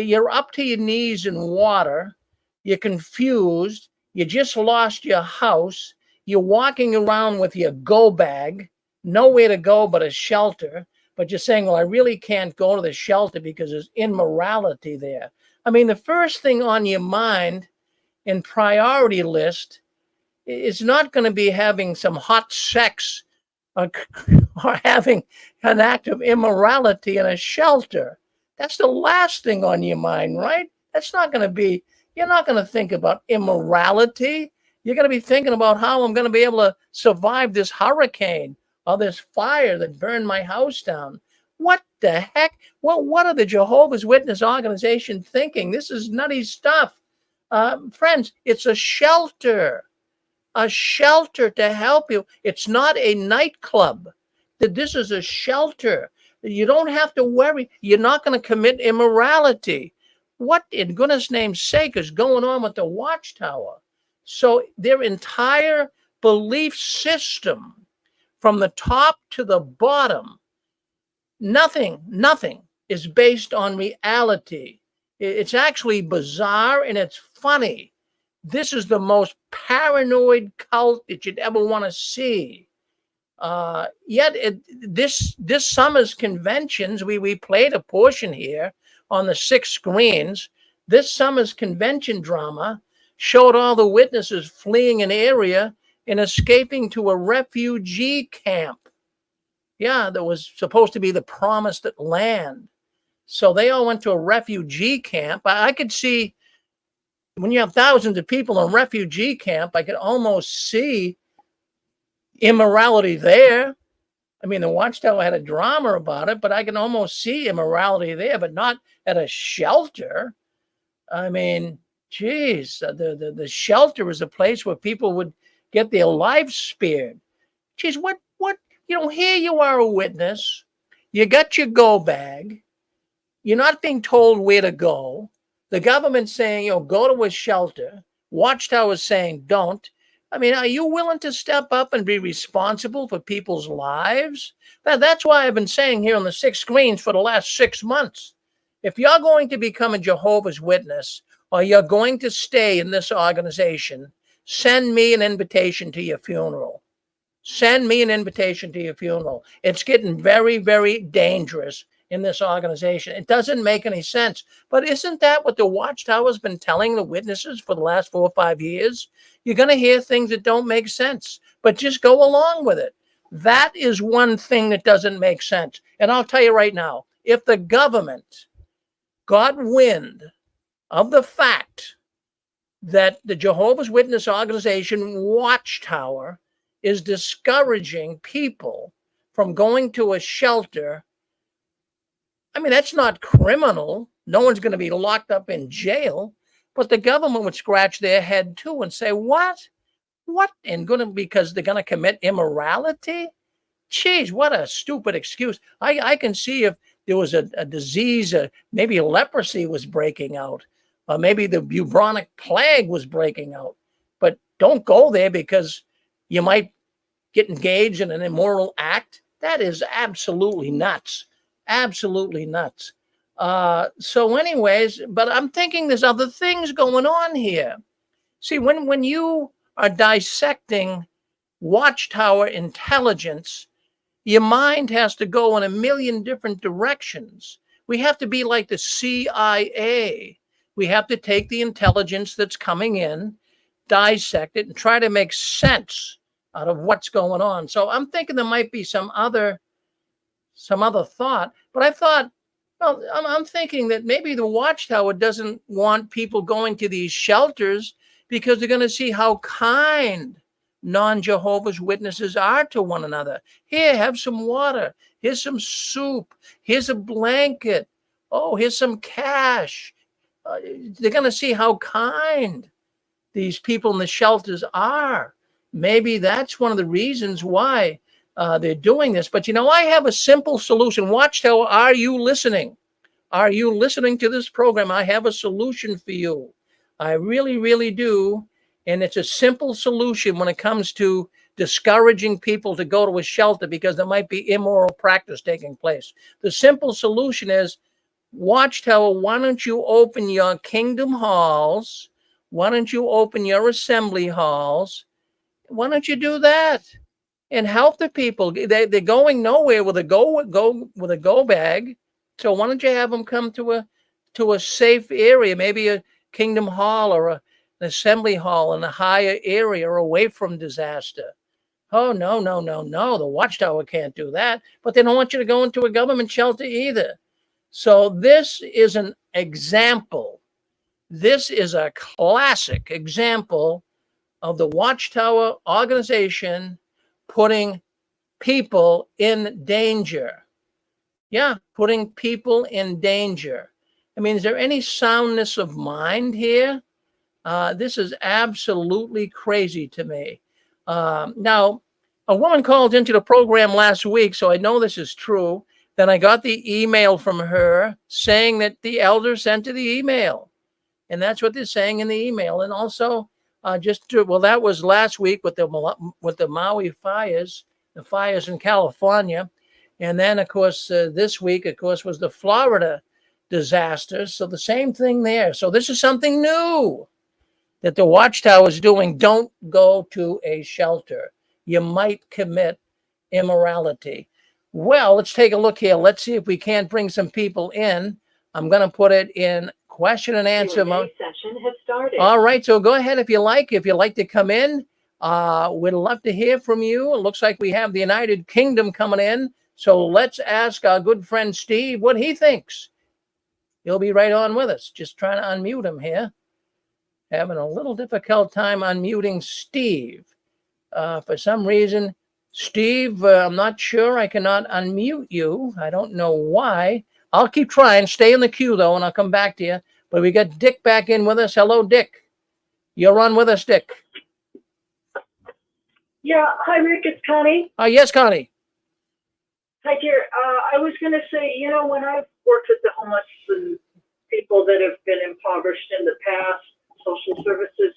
You're up to your knees in water. You're confused. You just lost your house. You're walking around with your go bag, nowhere to go but a shelter. But you're saying, well, I really can't go to the shelter because there's immorality there. I mean, the first thing on your mind and priority list is not going to be having some hot sex or having an act of immorality in a shelter. That's the last thing on your mind, right? That's not going to be, you're not going to think about immorality. You're going to be thinking about how I'm going to be able to survive this hurricane or this fire that burned my house down. What the heck? Well, what are the Jehovah's Witness organization thinking? This is nutty stuff. Friends, it's a shelter to help you. It's not a nightclub. This is a shelter. You don't have to worry. You're not going to commit immorality. What in goodness name's sake is going on with the Watchtower? So their entire belief system, from the top to the bottom, nothing is based on reality. It's actually bizarre and it's funny. This is the most paranoid cult that you'd ever want to see. Yet this summer's conventions, we played a portion here on the 6 screens. This summer's convention drama showed all the witnesses fleeing an area and escaping to a refugee camp. Yeah, that was supposed to be the promised land. So they all went to a refugee camp. I could see, when you have thousands of people in a refugee camp, I could almost see immorality there. I mean, the Watchtower had a drama about it, but I can almost see immorality there, but not at a shelter. I mean, geez, the shelter is a place where people would get their lives spared. Geez, what, here you are a witness. You got your go bag. You're not being told where to go. The government's saying, go to a shelter. Watchtower's saying, don't. I mean, are you willing to step up and be responsible for people's lives? That's why I've been saying here on the 6 screens for the last 6 months. If you're going to become a Jehovah's Witness, or you're going to stay in this organization, send me an invitation to your funeral. Send me an invitation to your funeral. It's getting very, very dangerous in this organization. It doesn't make any sense. But isn't that what the Watchtower's been telling the witnesses for the last 4 or 5 years? You're going to hear things that don't make sense, but just go along with it. That is one thing that doesn't make sense. And I'll tell you right now, if the government got wind of the fact that the Jehovah's Witness organization Watchtower is discouraging people from going to a shelter, I mean, that's not criminal. No one's going to be locked up in jail, but the government would scratch their head too and say, what? And because they're going to commit immorality? Geez, what a stupid excuse. I can see if there was a disease, maybe leprosy was breaking out, or maybe the bubonic plague was breaking out. But don't go there because you might get engaged in an immoral act. That is absolutely nuts. Absolutely nuts. So anyways, but I'm thinking there's other things going on here. See, when you are dissecting Watchtower intelligence, your mind has to go in a million different directions. We have to be like the CIA. We have to take the intelligence that's coming in, dissect it, and try to make sense out of what's going on. So I'm thinking there might be some other thought, but I thought, well, I'm thinking that maybe the Watchtower doesn't want people going to these shelters because they're going to see how kind non-Jehovah's Witnesses are to one another. Here, have some water. Here's some soup. Here's a blanket. Oh, here's some cash. They're going to see how kind these people in the shelters are. Maybe that's one of the reasons why they're doing this. But, I have a simple solution. Watchtower, are you listening? Are you listening to this program? I have a solution for you. I really, really do. And it's a simple solution when it comes to discouraging people to go to a shelter because there might be immoral practice taking place. The simple solution is Watchtower, why don't you open your kingdom halls? Why don't you open your assembly halls? Why don't you do that and help the people? They're going nowhere with a go bag. So why don't you have them come to a safe area, maybe a kingdom hall or an assembly hall in a higher area or away from disaster? Oh, no, no, no, no. The Watchtower can't do that. But they don't want you to go into a government shelter either. So this is an example. This is a classic example of the Watchtower organization putting people in danger. Yeah, putting people in danger. I mean, is there any soundness of mind here? This is absolutely crazy to me. Now, a woman called into the program last week, so I know this is true. Then I got the email from her saying that the elder sent her the email. And that's what they're saying in the email. And also, that was last week with the Maui fires, the fires in California. And then, of course, this week, of course, was the Florida disasters. So the same thing there. So this is something new that the Watchtower is doing. Don't go to a shelter. You might commit immorality. Well, let's take a look here. Let's see if we can't bring some people in. I'm going to put it in question and answer mode. Session has started. All right, so go ahead if you like. If you'd like to come in, we'd love to hear from you. It looks like we have the United Kingdom coming in. So let's ask our good friend Steve what he thinks. He'll be right on with us. Just trying to unmute him here. Having a little difficult time unmuting Steve. For some reason, Steve, I'm not sure. I cannot unmute you. I don't know why. I'll keep trying. Stay in the queue, though, and I'll come back to you. But we got Dick back in with us. Hello, Dick. You're on with us, Dick. Yeah. Hi, Rick. It's Connie. Yes, Connie. Hi, dear. I was going to say, when I've worked with the homeless and people that have been impoverished in the past, social services,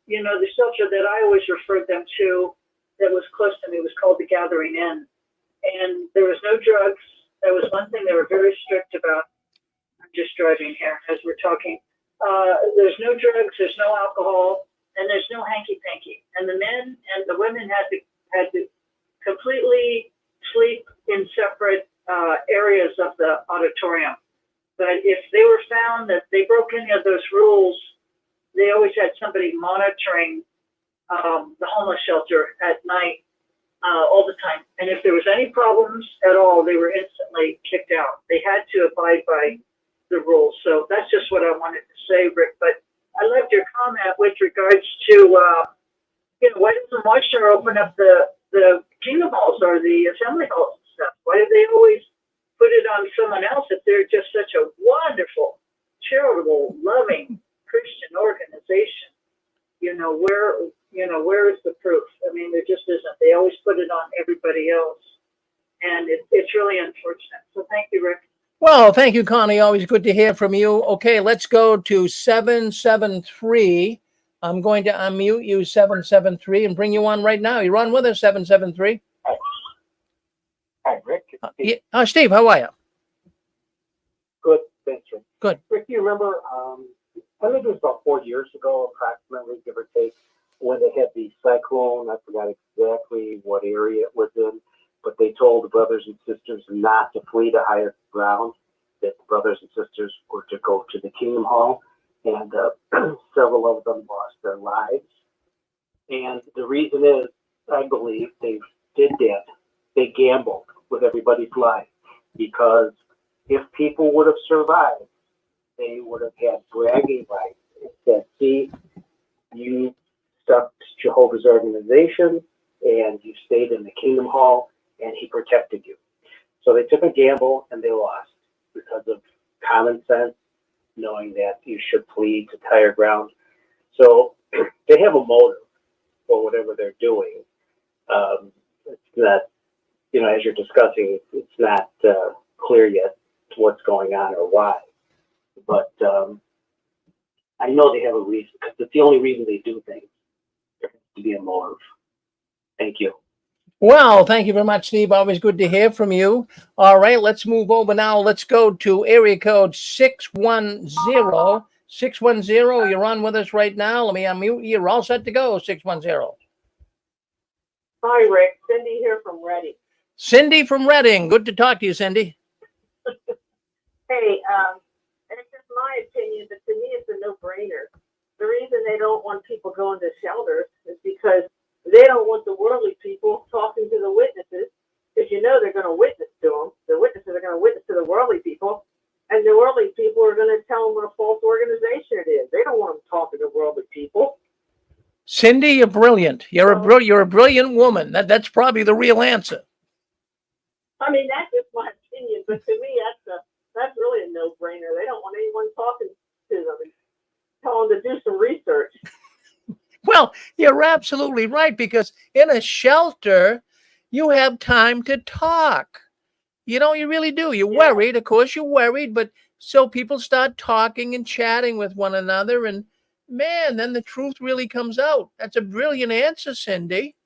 the shelter that I always referred them to that was close to me was called the Gathering Inn. And there was no drugs. That was one thing they were very strict about. I'm just driving here as we're talking. There's no drugs, there's no alcohol, and there's no hanky-panky. And the men and the women had to completely sleep in separate areas of the auditorium. But if they were found that they broke any of those rules, they always had somebody monitoring the homeless shelter at night all the time. And if there was any problems at all, they were instantly kicked out. They had to abide by the rules. So that's just what I wanted to say, Rick. But I loved your comment with regards to, why doesn't Watchtower open up the kingdom halls or the assembly halls and stuff? Why do they always put it on someone else if they're just such a wonderful, charitable, loving Christian organization? Where is the proof? I mean, there just isn't. They always put it on everybody else. And it's really unfortunate. So thank you, Rick. Well, thank you, Connie. Always good to hear from you. Okay, let's go to 773. I'm going to unmute you, 773, and bring you on right now. You're on with us, 773. Hi, Rick. Steve, how are you? Good, thanks, Rick. Good. Rick, do you remember, I think it was about 4 years ago, approximately, give or take, when they had the cyclone. I forgot exactly what area it was in, but they told the brothers and sisters not to flee to higher ground, that the brothers and sisters were to go to the Kingdom Hall, and several of them lost their lives. And the reason is, I believe they did that. They gambled with everybody's life, because if people would have survived, they would have had bragging rights. It said, see, you stuck to Jehovah's organization and you stayed in the Kingdom Hall and he protected you. So they took a gamble and they lost because of common sense, knowing that you should flee to higher ground. So they have a motive for whatever they're doing. It's not, as you're discussing, it's not clear yet what's going on or why. But I know they have a reason, because it's the only reason they do things. There has to be a motive. Thank you. Well, thank you very much, Steve. Always good to hear from you. All right, let's move over now. Let's go to area code 610. 610, you're on with us right now. Let me unmute you. You're all set to go, 610. Hi, Rick. Cindy here from Reading. Cindy from Reading. Good to talk to you, Cindy. Hey, and it's just my opinion, but to me it's a no-brainer. The reason they don't want people going to shelters is because they don't want the worldly people talking to the witnesses, because you know they're going to witness to them. The witnesses are going to witness to the worldly people, and the worldly people are going to tell them what a false organization it is. They don't want them talking to worldly people. Cindy, you're brilliant. You're a brilliant woman. That's probably the real answer. I mean, that's just my opinion, but to me, that's really a no-brainer. They don't want anyone talking to them and telling them to do some research. Well, you're absolutely right, because in a shelter, you have time to talk. You know, you really do. You're worried. Of course, you're worried, but so people start talking and chatting with one another, and man, then the truth really comes out. That's a brilliant answer, Cindy.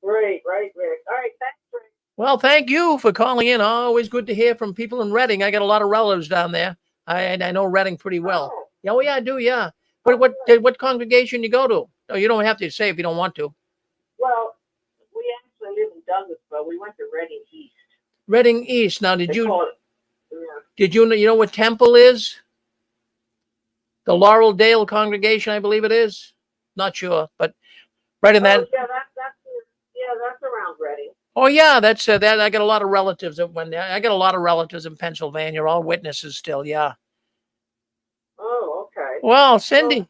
Right, Rick. All right, thanks, Rick. Well, thank you for calling in. Always good to hear from people in Reading. I got a lot of relatives down there. I know Reading pretty well. Oh yeah, I do. Yeah. What congregation you go to? Oh, you don't have to say if you don't want to. Well, we actually live in Douglasville. We went to Reading East. Reading East. Now, did you you know what temple is? The Laurel Dale congregation, I believe it is. Not sure, but right in that. Yeah, that's around Reading. Oh yeah, that's that. I got a lot of relatives that went there. I got a lot of relatives in Pennsylvania, all witnesses still. Yeah. Oh, okay. Well, Cindy.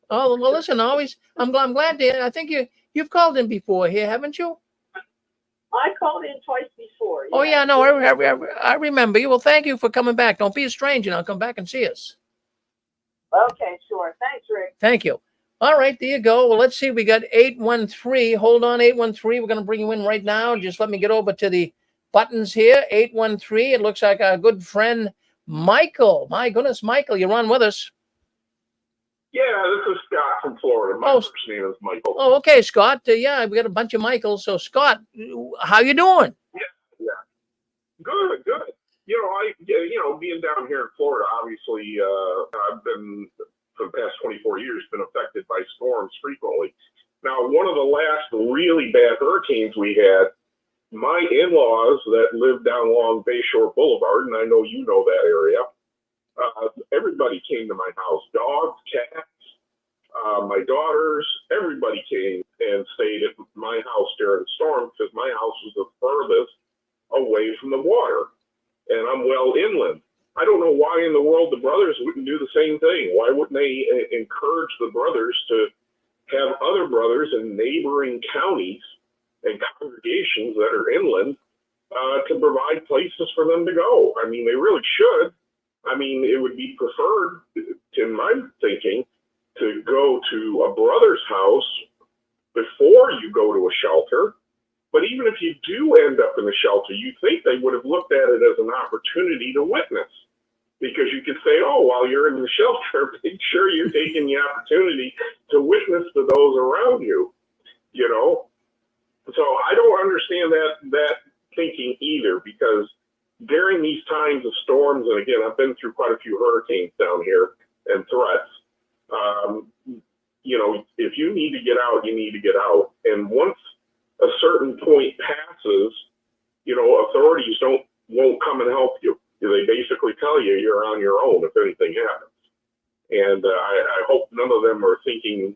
Well, well, listen. I'm glad to. I think you've called in before here, haven't you? I called in twice before. Oh yeah, no, I remember you. Well, thank you for coming back. Don't be a stranger now. Come back and see us. Okay, sure. Thanks, Rick. Thank you. All right, there you go. Well, let's see. We got 813. Hold on, 813. We're going to bring you in right now. Just let me get over to the buttons here. 813. It looks like our good friend Michael. My goodness, Michael, you're on with us. Yeah, this is Scott from Florida. My first name is Michael. Oh, okay, Scott. Yeah, we got a bunch of Michaels. So, Scott, how you doing? Yeah. Good. Being down here in Florida, obviously, I've been, for the past 24 years, been affected by storms frequently. Now, one of the last really bad hurricanes we had, my in-laws that live down along Bayshore Boulevard, and I know you know that area, everybody came to my house. Dogs, cats, my daughters, everybody came and stayed at my house during the storm, because my house was the furthest away from the water, and I'm well inland. I don't know why in the world the brothers wouldn't do the same thing. Why wouldn't they encourage the brothers to have other brothers in neighboring counties and congregations that are inland to provide places for them to go? I mean, they really should. I mean, it would be preferred, in my thinking, to go to a brother's house before you go to a shelter. But even if you do end up in a shelter, you think they would have looked at it as an opportunity to witness. Because you could say, oh, while you're in the shelter, make sure you're taking the opportunity to witness to those around you, you know? So I don't understand that thinking either, because during these times of storms, and again, I've been through quite a few hurricanes down here and threats, if you need to get out, you need to get out. And once a certain point passes, authorities won't come and help you. They basically tell you you're on your own if anything happens. And I hope none of them are thinking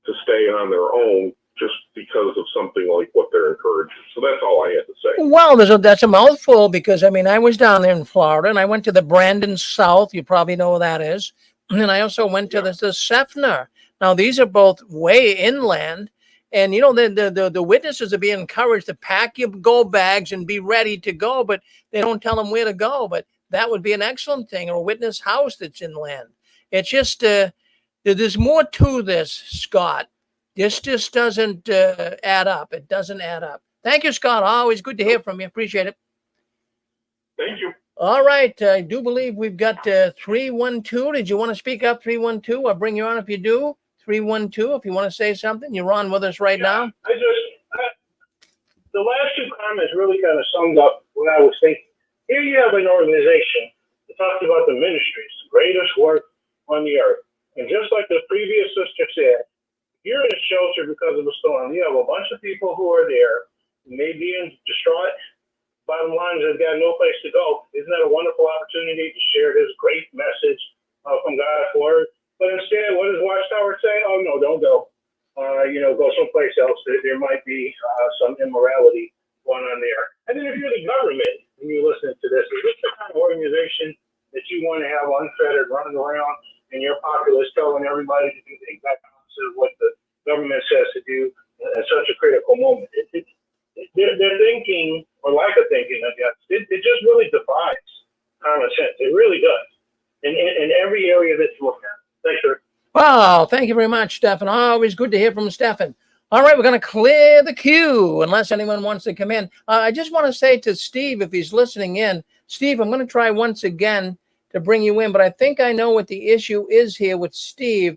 to stay on their own just because of something like what they're encouraging. So that's all I had to say. Well, that's a mouthful, because, I mean, I was down there in Florida, and I went to the Brandon South. You probably know where that is. And I also went to the Sept. Now, these are both way inland. And, the witnesses are being encouraged to pack your go bags and be ready to go, but they don't tell them where to go. But that would be an excellent thing, or a witness house that's inland. It's just, there's more to this, Scott. This just doesn't add up. It doesn't add up. Thank you, Scott. Always good to hear from you. Appreciate it. Thank you. All right. I do believe we've got 312. Did you want to speak up, 312? I'll bring you on if you do. 312, if you want to say something. You're on with us right now. the last two comments really kind of summed up what I was thinking. Here you have an organization that talks about the ministries, the greatest work on the earth. And just like the previous sister said, you're in a shelter because of a storm. You have a bunch of people who are there, maybe distraught. Bottom line is they've got no place to go. Isn't that a wonderful opportunity to share this great message from God's word? But instead, what does Watchtower say? Oh, no, don't go. Go someplace else. There might be some immorality going on there. And then if you're the government and you're listening to this, is this the kind of organization that you want to have unfettered running around and your populace telling everybody to do the exact opposite of what the government says to do at such a critical moment? Their thinking, or lack of thinking, I guess, it just really defies common sense. It really does. In every area that you look at. Thanks, sir. Well, thank you very much, Stefan. Always good to hear from Stefan. All right, we're going to clear the queue unless anyone wants to come in. I just want to say to Steve, if he's listening in, Steve, I'm going to try once again to bring you in, but I think I know what the issue is here with Steve.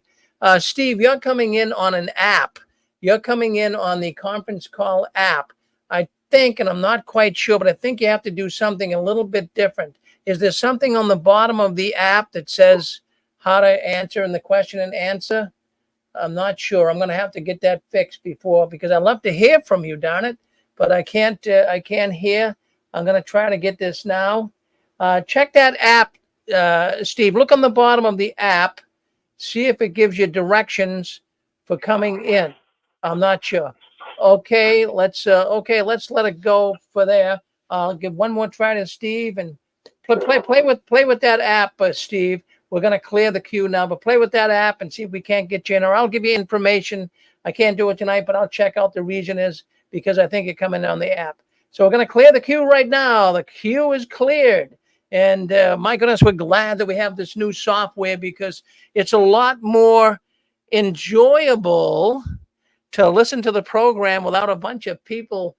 Steve, you're coming in on an app. You're coming in on the conference call app. I think, and I'm not quite sure, but I think you have to do something a little bit different. Is there something on the bottom of the app that says how to answer in the question and answer? I'm not sure. I'm going to have to get that fixed because I'd love to hear from you, darn it, but I can't hear. I'm going to try to get this now. Check that app, Steve. Look on the bottom of the app. See if it gives you directions for coming in. I'm not sure. Okay, let's let it go for there. I'll give one more try to Steve and play with that app, Steve. We're going to clear the queue now, but play with that app and see if we can't get you in, or I'll give you information. I can't do it tonight, but I'll check out the region is because I think you're coming on the app. So we're going to clear the queue right now. The queue is cleared. And my goodness, we're glad that we have this new software because it's a lot more enjoyable to listen to the program without a bunch of people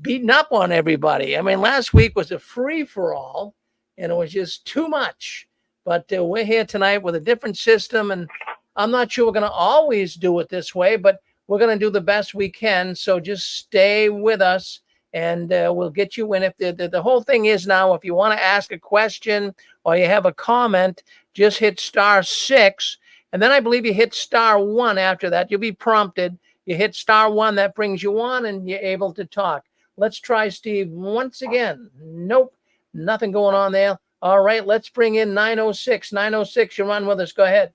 beating up on everybody. I mean, last week was a free-for-all, and it was just too much. But we're here tonight with a different system, and I'm not sure we're going to always do it this way, but we're going to do the best we can. So just stay with us, and we'll get you in. If the whole thing is now, if you want to ask a question or you have a comment, just hit *6, and then I believe you hit *1 after that. You'll be prompted. You hit *1, that brings you on, and you're able to talk. Let's try Steve once again. Nope, nothing going on there. All right, let's bring in 906. 906, you're on with us. Go ahead.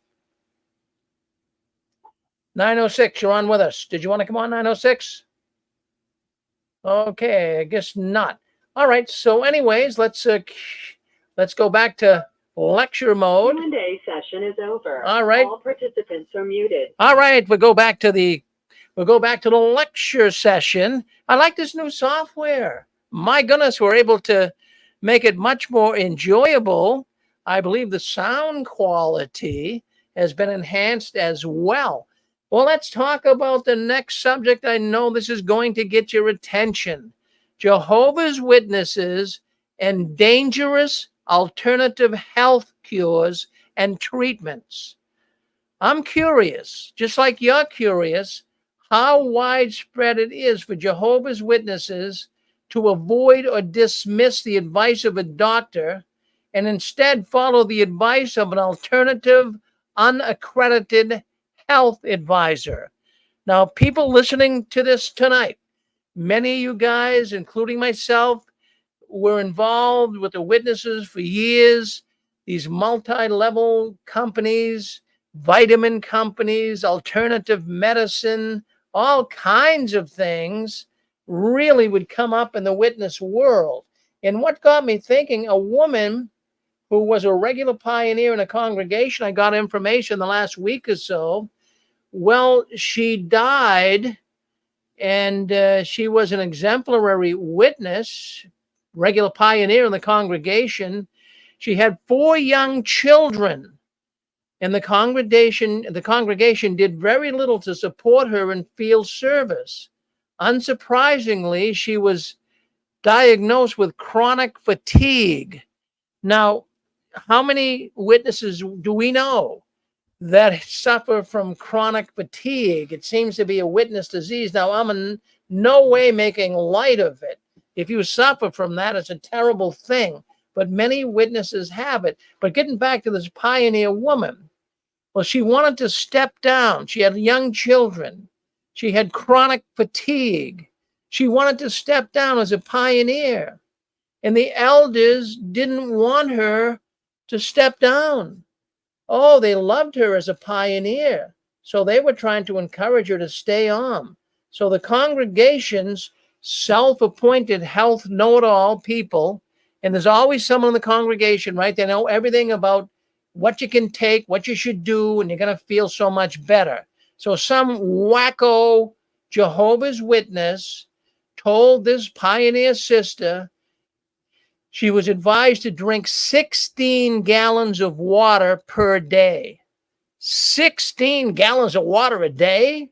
906, you're on with us. Did you want to come on, 906? Okay, I guess not. All right, so anyways, let's go back to lecture mode. Q&A session is over. All right. All participants are muted. All right, we'll go back to the lecture session. I like this new software. My goodness, we're able to make it much more enjoyable. I believe the sound quality has been enhanced as well. Well, let's talk about the next subject. I know this is going to get your attention. Jehovah's Witnesses and dangerous alternative health cures and treatments. I'm curious, just like you're curious, how widespread it is for Jehovah's Witnesses to avoid or dismiss the advice of a doctor and instead follow the advice of an alternative, unaccredited health advisor. Now, people listening to this tonight, many of you guys, including myself, were involved with the Witnesses for years. These multi-level companies, vitamin companies, alternative medicine, all kinds of things really would come up in the witness world. And what got me thinking, a woman who was a regular pioneer in a congregation, I got information the last week or so, well, she died, and she was an exemplary witness, regular pioneer in the congregation. She had 4 young children, and the congregation did very little to support her in field service. Unsurprisingly, she was diagnosed with chronic fatigue. Now, how many witnesses do we know that suffer from chronic fatigue? It seems to be a witness disease. Now, I'm a no way making light of it. If you suffer from that, it's a terrible thing. But many witnesses have it. But getting back to this pioneer woman, well, she wanted to step down. She had young children. She had chronic fatigue. She wanted to step down as a pioneer. And the elders didn't want her to step down. Oh, they loved her as a pioneer. So they were trying to encourage her to stay on. So the congregation's self-appointed health know-it-all people, and there's always someone in the congregation, right? They know everything about what you can take, what you should do, and you're going to feel so much better. So some wacko Jehovah's Witness told this pioneer sister she was advised to drink 16 gallons of water per day. 16 gallons of water a day?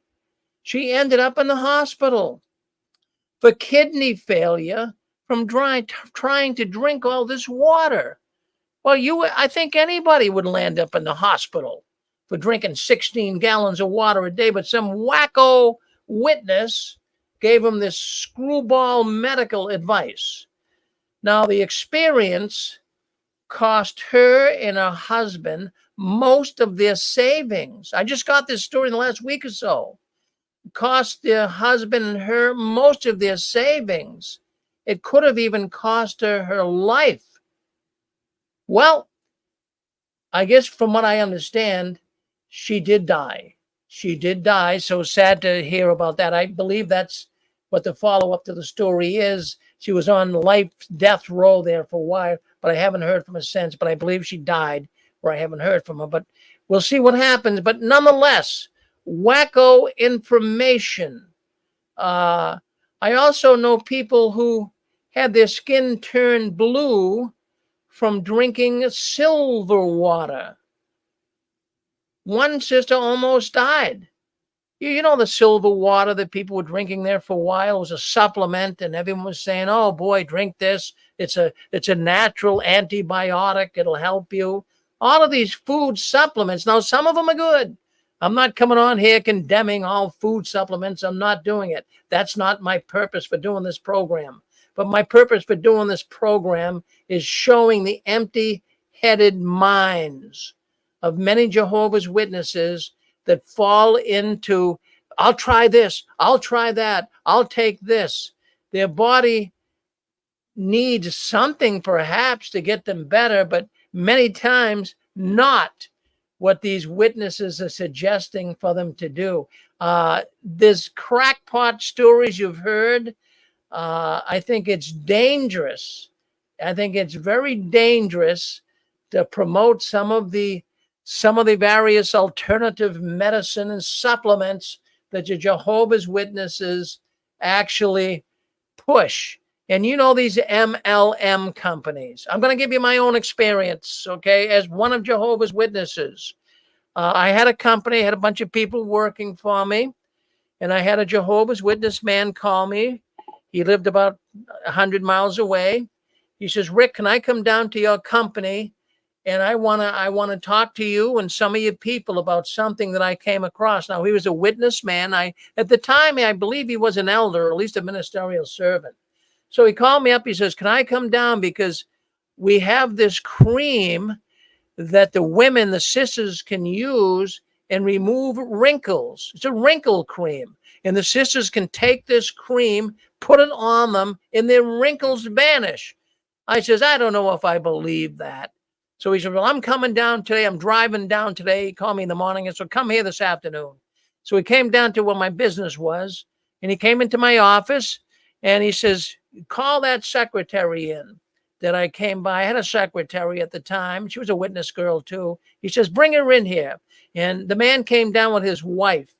She ended up in the hospital for kidney failure from trying to drink all this water. Well, I think anybody would land up in the hospital for drinking 16 gallons of water a day, but some wacko witness gave him this screwball medical advice. Now, the experience cost her and her husband most of their savings. I just got this story in the last week or so. It cost their husband and her most of their savings. It could have even cost her her life. Well, I guess from what I understand, she did die. She did die. So sad to hear about that. I believe that's what the follow-up to the story is. She was on death row there for a while, but I haven't heard from her since. But I believe she died, or I haven't heard from her. But we'll see what happens. But nonetheless, wacko information. I also know people who had their skin turn blue from drinking silver water. One sister almost died. You know the silver water that people were drinking there for a while was a supplement, and everyone was saying, "Oh boy, drink this. It's a natural antibiotic. It'll help you." All of these food supplements. Now, some of them are good. I'm not coming on here condemning all food supplements. I'm not doing it. That's not my purpose for doing this program. But my purpose for doing this program is showing the empty-headed minds of many Jehovah's Witnesses that fall into, I'll try this, I'll try that, I'll take this. Their body needs something perhaps to get them better, but many times not what these witnesses are suggesting for them to do. There's crackpot stories you've heard. I think it's dangerous. I think it's very dangerous to promote some of the various alternative medicine and supplements that the Jehovah's Witnesses actually push. And you know these MLM companies. I'm going to give you my own experience, okay, as one of Jehovah's Witnesses. I had a company, had a bunch of people working for me, and I had a Jehovah's Witness man call me. He lived about 100 miles away. He says, "Rick, can I come down to your company? And I want to talk to you and some of your people about something that I came across." Now, he was a witness man. At the time, I believe he was an elder, or at least a ministerial servant. So he called me up. He says, "Can I come down? Because we have this cream that the women, the sisters, can use and remove wrinkles. It's a wrinkle cream. And the sisters can take this cream, put it on them, and their wrinkles vanish." I says, "I don't know if I believe that." So he said, "Well, I'm coming down today. I'm driving down today." He called me in the morning and said, "Come here this afternoon." So he came down to where my business was, and he came into my office, and he says, "Call that secretary in that I came by." I had a secretary at the time. She was a witness girl too. He says, "Bring her in here." And the man came down with his wife.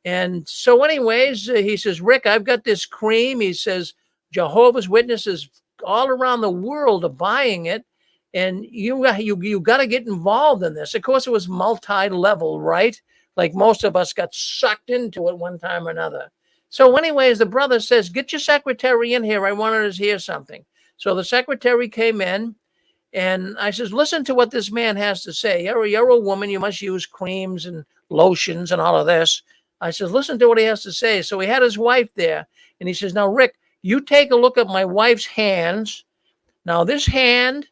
And so anyways, he says, "Rick, I've got this cream." He says, "Jehovah's Witnesses all around the world are buying it. And you got to get involved in this." Of course, it was multi-level, right? Like most of us got sucked into it one time or another. So anyways, the brother says, "Get your secretary in here. I want her to hear something." So the secretary came in, and I says, "Listen to what this man has to say. You're a woman. You must use creams and lotions and all of this." I says, listen to what he has to say. So he had his wife there, and he says, now, Rick, you take a look at my wife's hands. Now, this hand,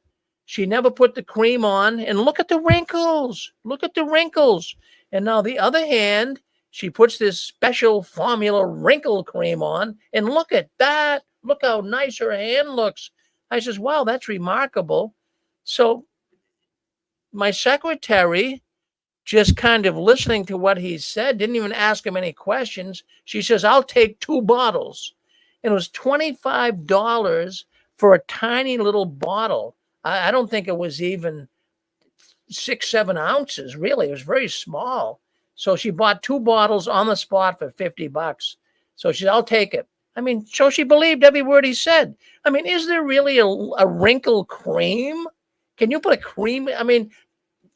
she never put the cream on, and look at the wrinkles. Look at the wrinkles. And now the other hand, she puts this special formula wrinkle cream on, and look at that. Look how nice her hand looks. I says, wow, that's remarkable. So my secretary, just kind of listening to what he said, didn't even ask him any questions. She says, I'll take 2 bottles. And it was $25 for a tiny little bottle. I don't think it was even 6-7 ounces, really. It was very small. So she bought 2 bottles on the spot for $50. So she said, I'll take it. I mean, so she believed every word he said. I mean, is there really a wrinkle cream? Can you put a cream? I mean,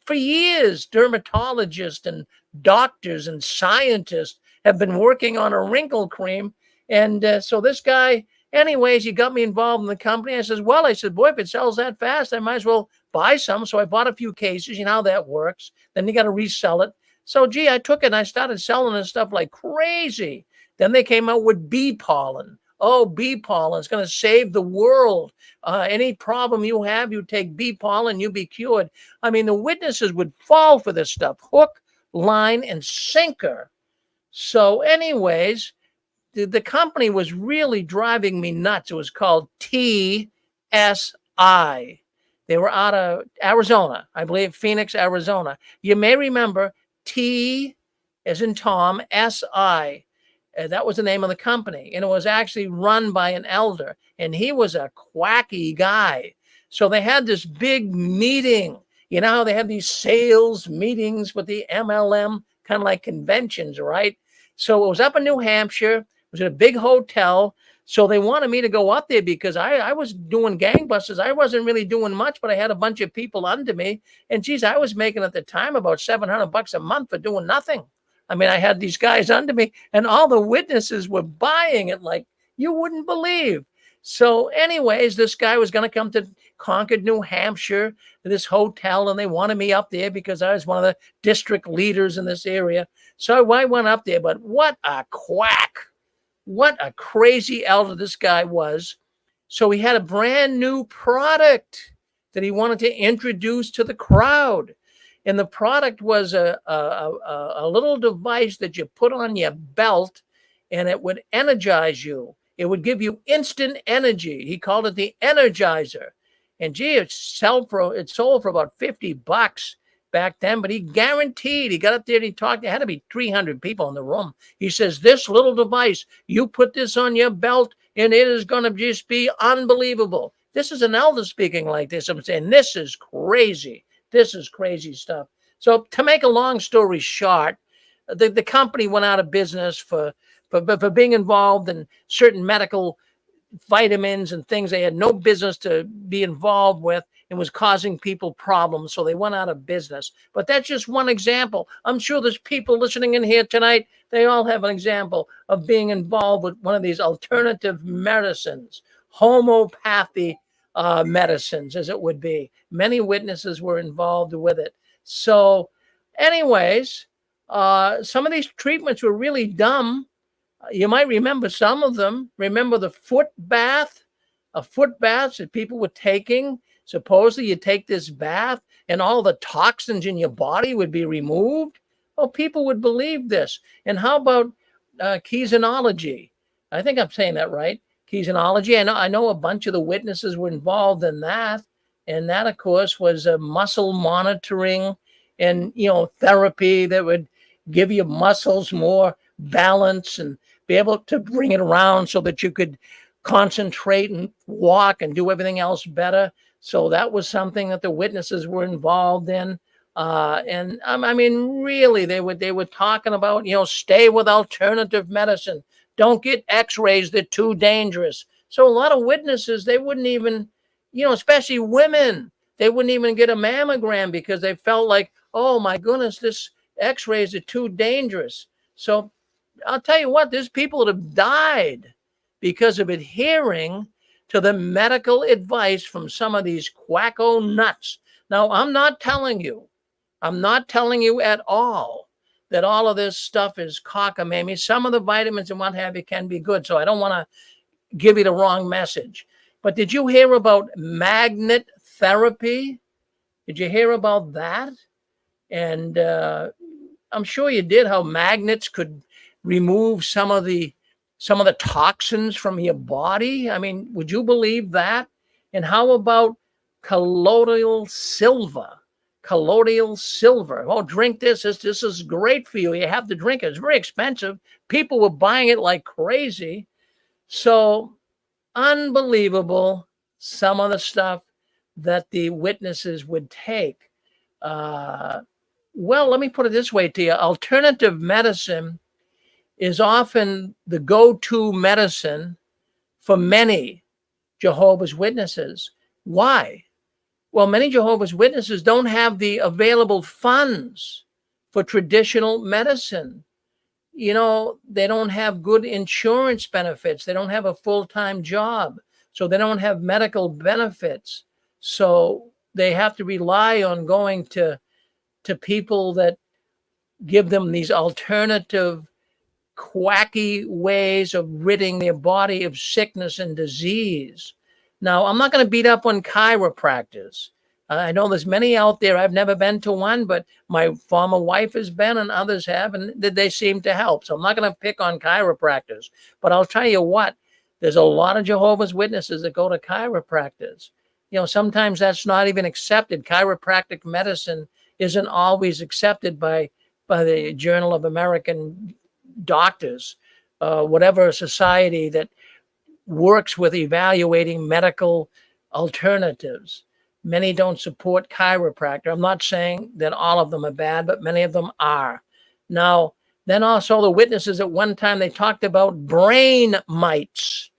for years, dermatologists and doctors and scientists have been working on a wrinkle cream. And so this guy, anyways, he got me involved in the company. I says, well, I said, boy, if it sells that fast, I might as well buy some. So I bought a few cases. You know how that works. Then you got to resell it. So, gee, I took it and I started selling this stuff like crazy. Then they came out with bee pollen. Oh, bee pollen is going to save the world. Any problem you have, you take bee pollen, you be cured. I mean, the witnesses would fall for this stuff, hook, line, and sinker. So anyways, the company was really driving me nuts. It was called TSI. They were out of Arizona, I believe, Phoenix, Arizona. You may remember T as in Tom, SI. That was the name of the company. And it was actually run by an elder. And he was a quacky guy. So they had this big meeting. You know how they have these sales meetings with the MLM, kind of like conventions, right? So it was up in New Hampshire. It was in a big hotel. So they wanted me to go up there because I was doing gangbusters. I wasn't really doing much, but I had a bunch of people under me. And geez, I was making at the time about $700 a month for doing nothing. I mean, I had these guys under me, and all the witnesses were buying it like you wouldn't believe. So anyways, this guy was going to come to Concord, New Hampshire, to this hotel, and they wanted me up there because I was one of the district leaders in this area. So I went up there, but what a quack. What a crazy elder this guy was. So he had a brand new product that he wanted to introduce to the crowd. And the product was a little device that you put on your belt, and it would energize you. It would give you instant energy. He called it the Energizer. And gee, it sold for about $50 back then, but he guaranteed, he got up there and he talked, there had to be 300 people in the room. He says, this little device, you put this on your belt and it is going to just be unbelievable. This is an elder speaking like this. I'm saying, this is crazy. This is crazy stuff. So to make a long story short, the company went out of business for being involved in certain medical vitamins and things they had no business to be involved with and was causing people problems. So they went out of business. But that's just one example. I'm sure there's people listening in here tonight. They all have an example of being involved with one of these alternative medicines, homeopathy medicines, as it would be. Many witnesses were involved with it. So anyways, some of these treatments were really dumb. You might remember some of them. Remember the foot bath? A foot bath that people were taking. Supposedly you take this bath and all the toxins in your body would be removed. Well, people would believe this. And how about kinesiology? I think I'm saying that right. Kinesiology. I know a bunch of the witnesses were involved in that. And that, of course, was muscle monitoring and, therapy that would give your muscles more balance and be able to bring it around so that you could concentrate and walk and do everything else better. So that was something that the witnesses were involved in. And I mean, really, they were talking about, stay with alternative medicine. Don't get x-rays. They're too dangerous. So a lot of witnesses, they wouldn't even, especially women, they wouldn't even get a mammogram because they felt like, oh my goodness, this x-rays are too dangerous. So I'll tell you what, there's people that have died because of adhering to the medical advice from some of these quacko nuts. Now, I'm not telling you at all that all of this stuff is cockamamie. Some of the vitamins and what have you can be good. So I don't want to give you the wrong message. But did you hear about magnet therapy? Did you hear about that? And I'm sure you did, how magnets could remove some of the toxins from your body. I mean, would you believe that? And how about colloidal silver? Colloidal silver. Oh, drink this. This is great for you. You have to drink it. It's very expensive. People were buying it like crazy. So unbelievable, some of the stuff that the witnesses would take. Well, let me put it this way to you. Alternative medicine is often the go-to medicine for many Jehovah's Witnesses. Why? Well, many Jehovah's Witnesses don't have the available funds for traditional medicine. You know, they don't have good insurance benefits. They don't have a full-time job. So they don't have medical benefits. So they have to rely on going to people that give them these alternative, quacky ways of ridding their body of sickness and disease. Now, I'm not going to beat up on chiropractors. I know there's many out there. I've never been to one, but my former wife has been and others have, and they seem to help. So I'm not going to pick on chiropractors. But I'll tell you what, there's a lot of Jehovah's Witnesses that go to chiropractors. You know, sometimes that's not even accepted. Chiropractic medicine isn't always accepted by the Journal of American Doctors, whatever society that works with evaluating medical alternatives. Many don't support chiropractor. I'm not saying that all of them are bad, but many of them are. Now, then also the witnesses at one time, they talked about brain mites.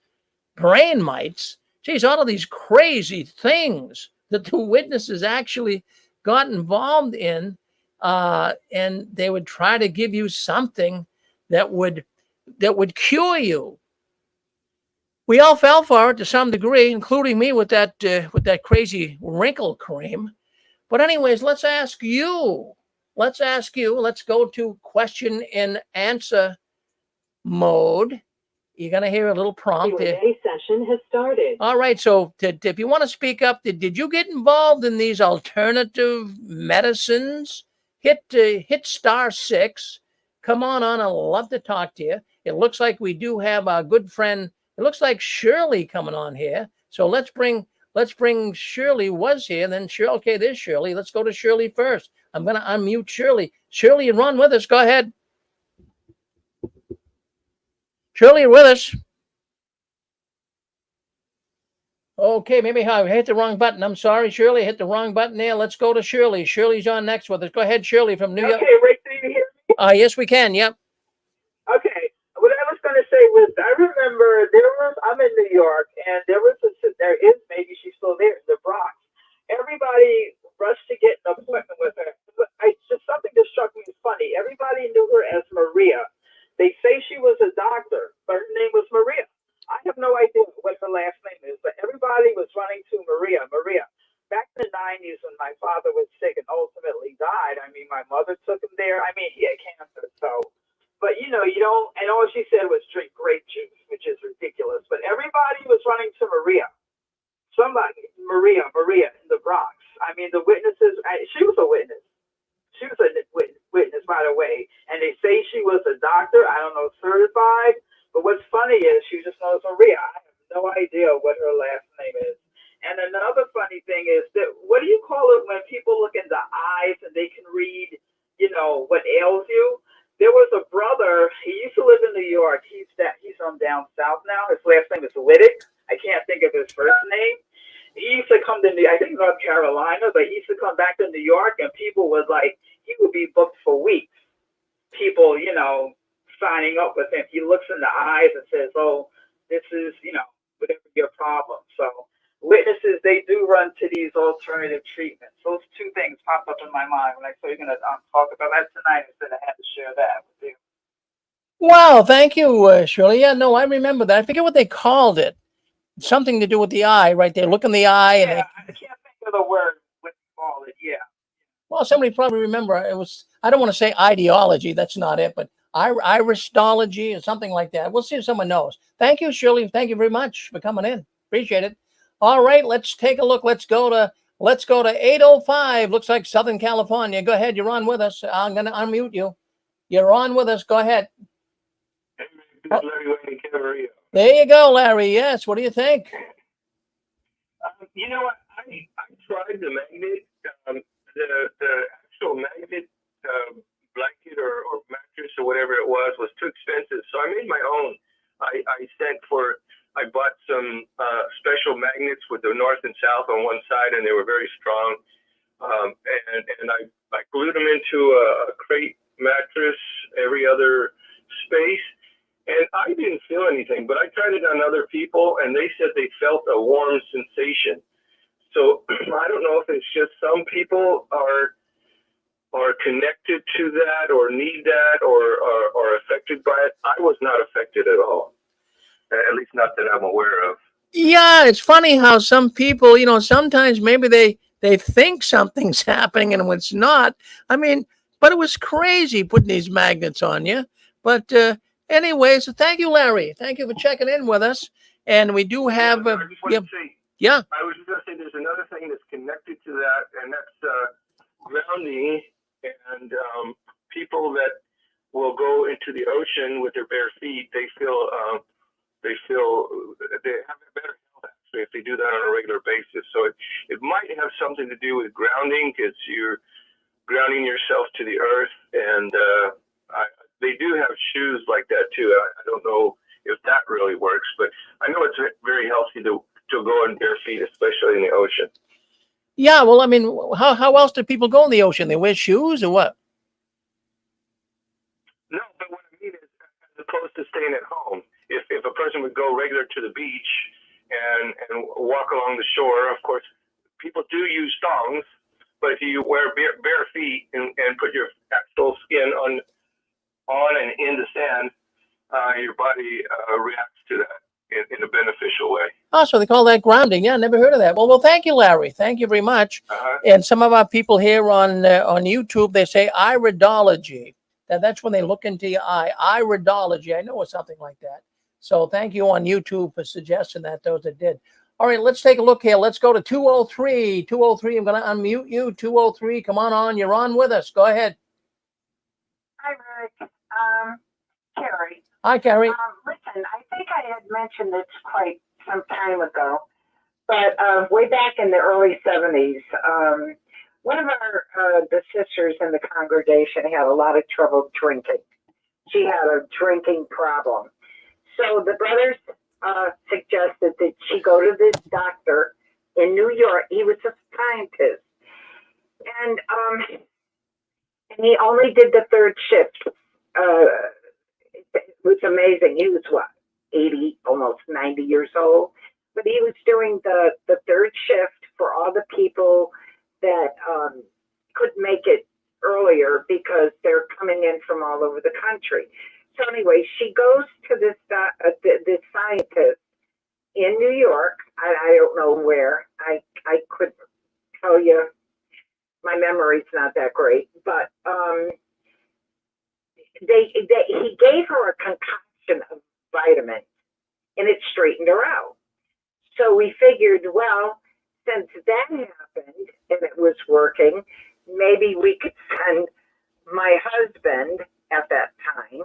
Brain mites? Geez, all of these crazy things that the witnesses actually got involved in, and they would try to give you something that would cure you. We all fell for it to some degree, including me with that crazy wrinkle cream. But anyways, let's ask you. Let's go to question and answer mode. You're going to hear a little prompt there. Q&A session has started. All right. So if you want to speak up, did you get involved in these alternative medicines? Hit *6. Come on. I'd love to talk to you. It looks like we do have our good friend. It looks like Shirley coming on here. So let's bring Shirley was here. Then Shirley. Okay, there's Shirley. Let's go to Shirley first. I'm going to unmute Shirley. Shirley, you run with us. Go ahead. Shirley, you're with us. Okay, maybe I hit the wrong button. I'm sorry, Shirley. I hit the wrong button there. Let's go to Shirley. Shirley's on next with us. Go ahead, Shirley from New York. Okay, Rick, do you hear me? Yes, we can. Yep. Okay. What I was going to say was, I remember I'm in New York, and there is, maybe she's still there, the Bronx. Everybody rushed to get an appointment with her. Something that struck me as funny. Everybody knew her as Maria. They say she was a doctor, but her name was Maria. I have no idea what her last name is, but everybody was running to Maria. Back in the 90s when my father was sick and ultimately died, I mean, my mother took him there. I mean, he had cancer, so. But, you don't, and all she said was drink grape juice, which is ridiculous. But everybody was running to Maria. Maria in the Bronx. I mean, the witnesses, she was a witness. She was a witness, by the way. And they say she was a doctor, I don't know, certified. But what's funny is she just knows Maria. I have no idea what her last name is. And another funny thing is that, what do you call it when people look in the eyes and they can read, what ails you? There was a brother, he used to live in New York. He's from down south now. His last name is Liddick. I can't think of his first name. He used to come to I think North Carolina, but he used to come back to New York, and people would he would be booked for weeks. People, signing up with him. He looks in the eyes and says, oh, this is, whatever your problem. So witnesses, they do run to these alternative treatments. Those two things popped up in my mind when I saw you're going to talk about that tonight. I said I had to share that with you. Wow, thank you, Shirley. Yeah, no, I remember that. I forget what they called it. Something to do with the eye, right there. Look in the eye. Yeah, I can't think of the word, what you call it, yeah. well, somebody probably remember it was, I don't want to say ideology, that's not it, but Irishology or something like that. We'll see if someone knows. Thank you, Shirley. Thank you very much for coming in. Appreciate it. All right, let's take a look. Let's go to 805. Looks like Southern California. Go ahead, you're on with us. I'm gonna unmute you. You're on with us. Go ahead. Hey, man, this is Larry Wayne in Camarillo. There you go, Larry. Yes. What do you think? You know what? I tried the magnet, the actual magnet blanket or mattress or whatever it was too expensive. So I made my own. I bought some special magnets with the north and south on one side, and they were very strong. And I glued them into a crate mattress every other space. And I didn't feel anything, but I tried it on other people, and they said they felt a warm sensation. So I don't know if it's just some people are connected to that or need that or are affected by it. I was not affected at all, at least not that I'm aware of. Yeah, it's funny how some people, sometimes maybe they think something's happening and it's not. I mean, but it was crazy putting these magnets on you. But anyway, so thank you, Larry. Thank you for checking in with us. And we do have. I just want to say, yeah. I was just going to say there's another thing that's connected to that, and that's grounding and people that will go into the ocean with their bare feet. They have a better health actually if they do that on a regular basis. So it might have something to do with grounding because you're grounding yourself to the earth, and they do have shoes like that too. I don't know if that really works, but I know it's very healthy to go in bare feet, especially in the ocean. Yeah, well, I mean, how else do people go in the ocean? They wear shoes or what? No, but what I mean is, as opposed to staying at home, if a person would go regular to the beach and walk along the shore, of course, people do use thongs, but if you wear bare feet and put your actual skin on and in the sand, your body reacts to that in a beneficial way. Oh, so they call that grounding. Yeah, never heard of that. Well, thank you, Larry. Thank you very much. And some of our people here on YouTube, they say iridology. That's when they look into your eye. Iridology. I know it's something like that. So thank you on YouTube for suggesting that, those that did. All right, let's take a look here. Let's go to 203. 203, I'm going to unmute you. 203, come on. You're on with us. Go ahead. Hi, Rick. Carrie. Hi, Carrie. Listen, I think I had mentioned this quite some time ago, but way back in the early 70s, one of the sisters in the congregation had a lot of trouble drinking. She had a drinking problem. So the brothers suggested that she go to this doctor in New York. He was a scientist. And he only did the third shift. It was amazing. He was, 80, almost 90 years old. But he was doing the third shift for all the people that couldn't make it earlier because they're coming in from all over the country. So anyway, she goes to this scientist in New York. I don't know where. I couldn't tell you. My memory's not that great, but he gave her a concoction of vitamins, and it straightened her out. So we figured, well, since that happened and it was working, maybe we could send my husband at that time,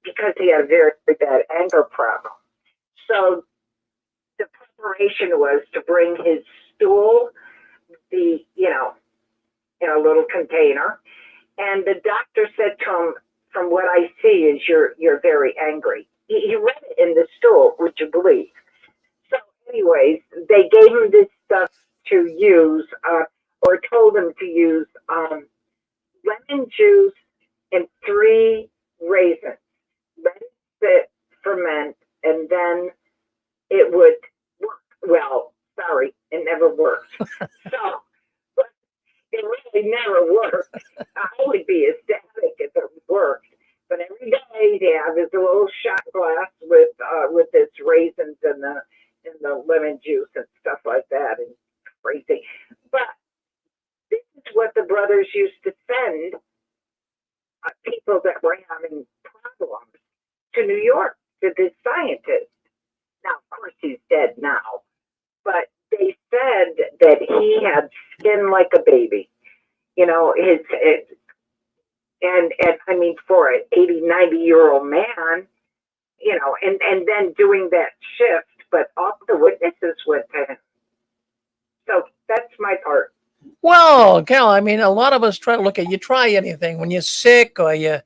because he had a very bad anger problem. So the preparation was to bring his stool, in a little container. And the doctor said to him, from what I see is you're very angry. He read it in the stool, would you believe? So anyways, they gave him this stuff to use, or told him to use lemon juice and 3 raisins. Let it sit, ferment, and then it would work. Well, sorry, it never worked. So, but it really never worked. I would be ecstatic if it worked. But every day they have his little shot glass with this raisins and the lemon juice and stuff like that, and crazy. But this is what the brothers used to send people that were having problems to New York, to this scientist. Now, of course, he's dead now, but they said that he had skin like a baby. You know, and I mean, for an 80, 90-year-old man, you know, and then doing that shift, but all the witnesses went to him. So that's my part. Well, Cal, I mean, a lot of us try anything when you're sick or you're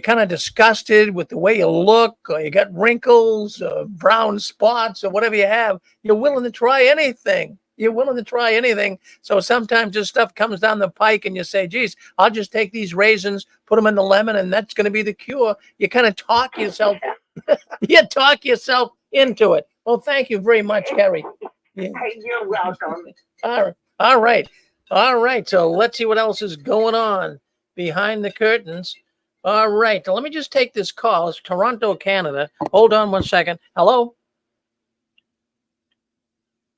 kind of disgusted with the way you look or you got wrinkles or brown spots or whatever you have. You're willing to try anything. You're willing to try anything. So sometimes this stuff comes down the pike and you say, geez, I'll just take these raisins, put them in the lemon, and that's going to be the cure. You kind of talk yourself, into it. Well, thank you very much, Carrie. Yeah. You're welcome. All right. So let's see what else is going on behind the curtains. All right. Let me just take this call. It's Toronto, Canada. Hold on one second. Hello?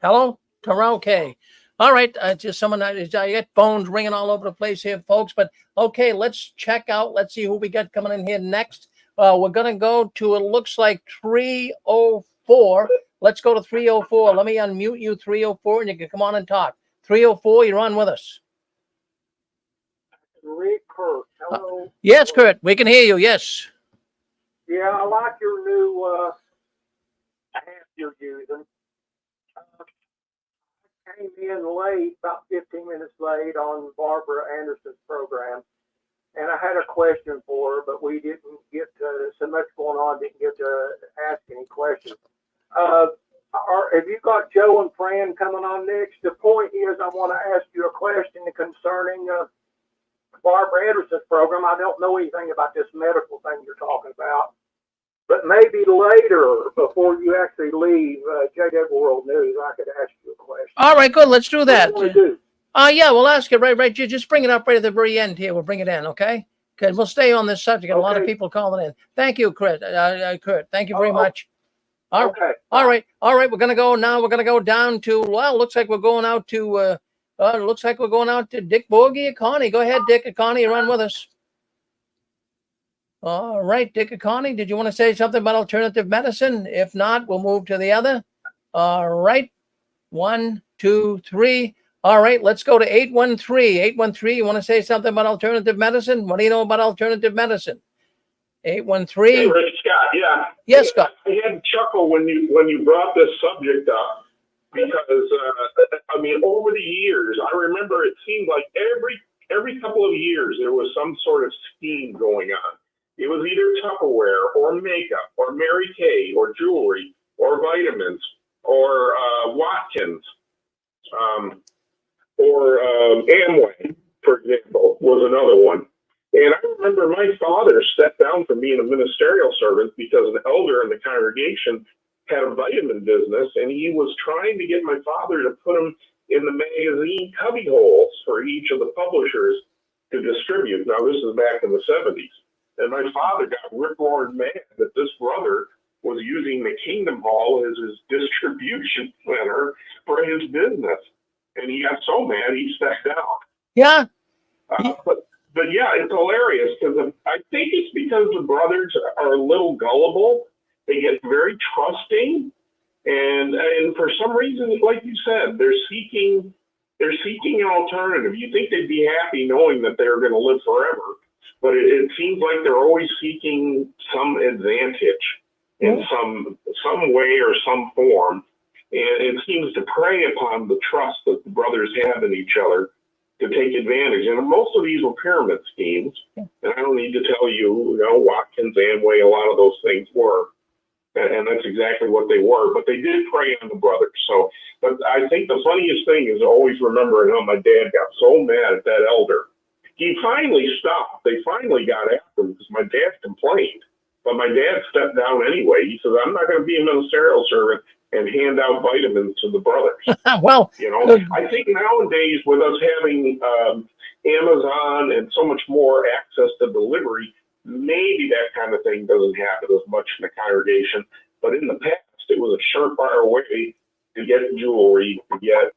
Toronto. Okay. All right. Just someone, I got phones ringing all over the place here, folks. But okay, let's check out. Let's see who we got coming in here next. We're going to go to, it looks like 304. Let's go to 304. Let me unmute you, 304, and you can come on and talk. 304, you're on with us. Rick, Kurt, hello. Yes, Kurt, we can hear you. Yes. Yeah, I like your new app you're using. I came in late, about 15 minutes late, on Barbara Anderson's program, and I had a question for her, but we didn't get to, so much going on, didn't get to ask any questions. Have you got Joe and Fran coming on next? The point is, I want to ask you a question concerning Barbara Anderson's program. I don't know anything about this medical thing you're talking about, but maybe later, before you actually leave JW World News, I could ask you a question. All right, good. Let's do that. What do you do? Yeah, we'll ask it right. You just bring it up right at the very end here. We'll bring it in, okay? Because we'll stay on this subject. Okay. A lot of people calling in. Thank you, Kurt. Thank you very much. Okay. All right. We're gonna go now. We're gonna go down to. Well, looks like we're going out to. Looks like we're going out to Dick Borgie or Connie. Go ahead, Dick or Connie. You're on with us. All right, Dick or Connie. Did you want to say something about alternative medicine? If not, we'll move to the other. All right. 1, 2, 3. All right. Let's go to 813. 813. You want to say something about alternative medicine? What do you know about alternative medicine? 813. Hey, Rick, Scott. Yeah. Yes, Scott. I had to chuckle when you brought this subject up because I mean, over the years, I remember it seemed like every couple of years there was some sort of scheme going on. It was either Tupperware or makeup or Mary Kay or jewelry or vitamins or Watkins or Amway, for example, was another one. And I remember my father stepped down from being a ministerial servant because an elder in the congregation had a vitamin business, and he was trying to get my father to put them in the magazine cubby holes for each of the publishers to distribute. Now, this is back in the 70s. And my father got rip-roared mad that this brother was using the Kingdom Hall as his distribution center for his business. And he got so mad, he stepped down. Yeah. But yeah, it's hilarious because I think it's because the brothers are a little gullible. They get very trusting, and for some reason, like you said, they're seeking an alternative. You think they'd be happy knowing that they're going to live forever, but it seems like they're always seeking some advantage in some way or some form, and it seems to prey upon the trust that the brothers have in each other to take advantage. And most of these were pyramid schemes. And I don't need to tell you, Watkins, Amway, a lot of those things were. And that's exactly what they were. But they did prey on the brothers. So, but I think the funniest thing is always remembering how my dad got so mad at that elder. He finally stopped. They finally got after him because my dad complained. But my dad stepped down anyway. He said, I'm not going to be a ministerial servant and hand out vitamins to the brothers. Well, I think nowadays with us having Amazon and so much more access to delivery, maybe that kind of thing doesn't happen as much in the congregation. But in the past, it was a surefire way to get jewelry, to get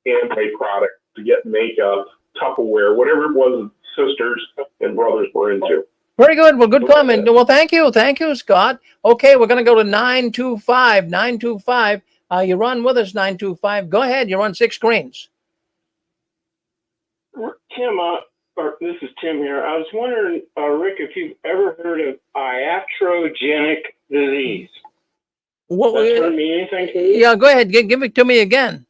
Amway product, to get makeup, Tupperware, whatever it was sisters and brothers were into. Very good. Well, good comment. Well, thank you. Thank you, Scott. Okay, we're going to go to 925. 925. You're on with us, 925. Go ahead. You're on 6 screens. Tim, this is Tim here. I was wondering, Rick, if you've ever heard of iatrogenic disease. What does that mean anything to you? Yeah, go ahead. Give it to me again.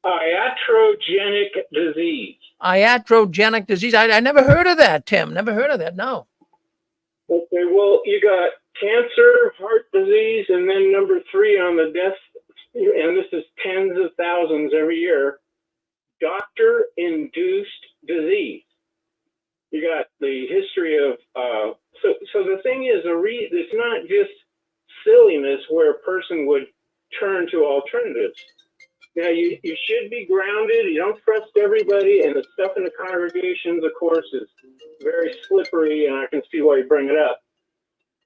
Iatrogenic disease. Iatrogenic disease. I never heard of that, Tim. Never heard of that. No. Okay, well, you got cancer, heart disease, and then number 3 on the death, and this is tens of thousands every year, doctor-induced disease. You got the history of, so the thing is, it's not just silliness where a person would turn to alternatives. Now, you should be grounded. You don't trust everybody, and the stuff in the congregations, of course, is very slippery, and I can see why you bring it up.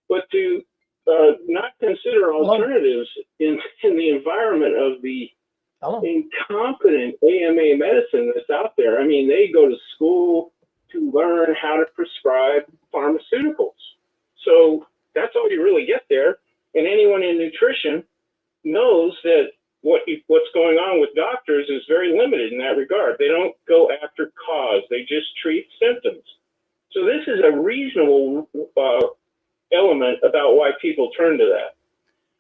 But to not consider alternatives in the environment of the incompetent AMA medicine that's out there. I mean, they go to school to learn how to prescribe pharmaceuticals. So that's all you really get there. And anyone in nutrition knows that what's going on with doctors is very limited in that regard. They don't go after cause. They just treat symptoms. So this is a reasonable element about why people turn to that.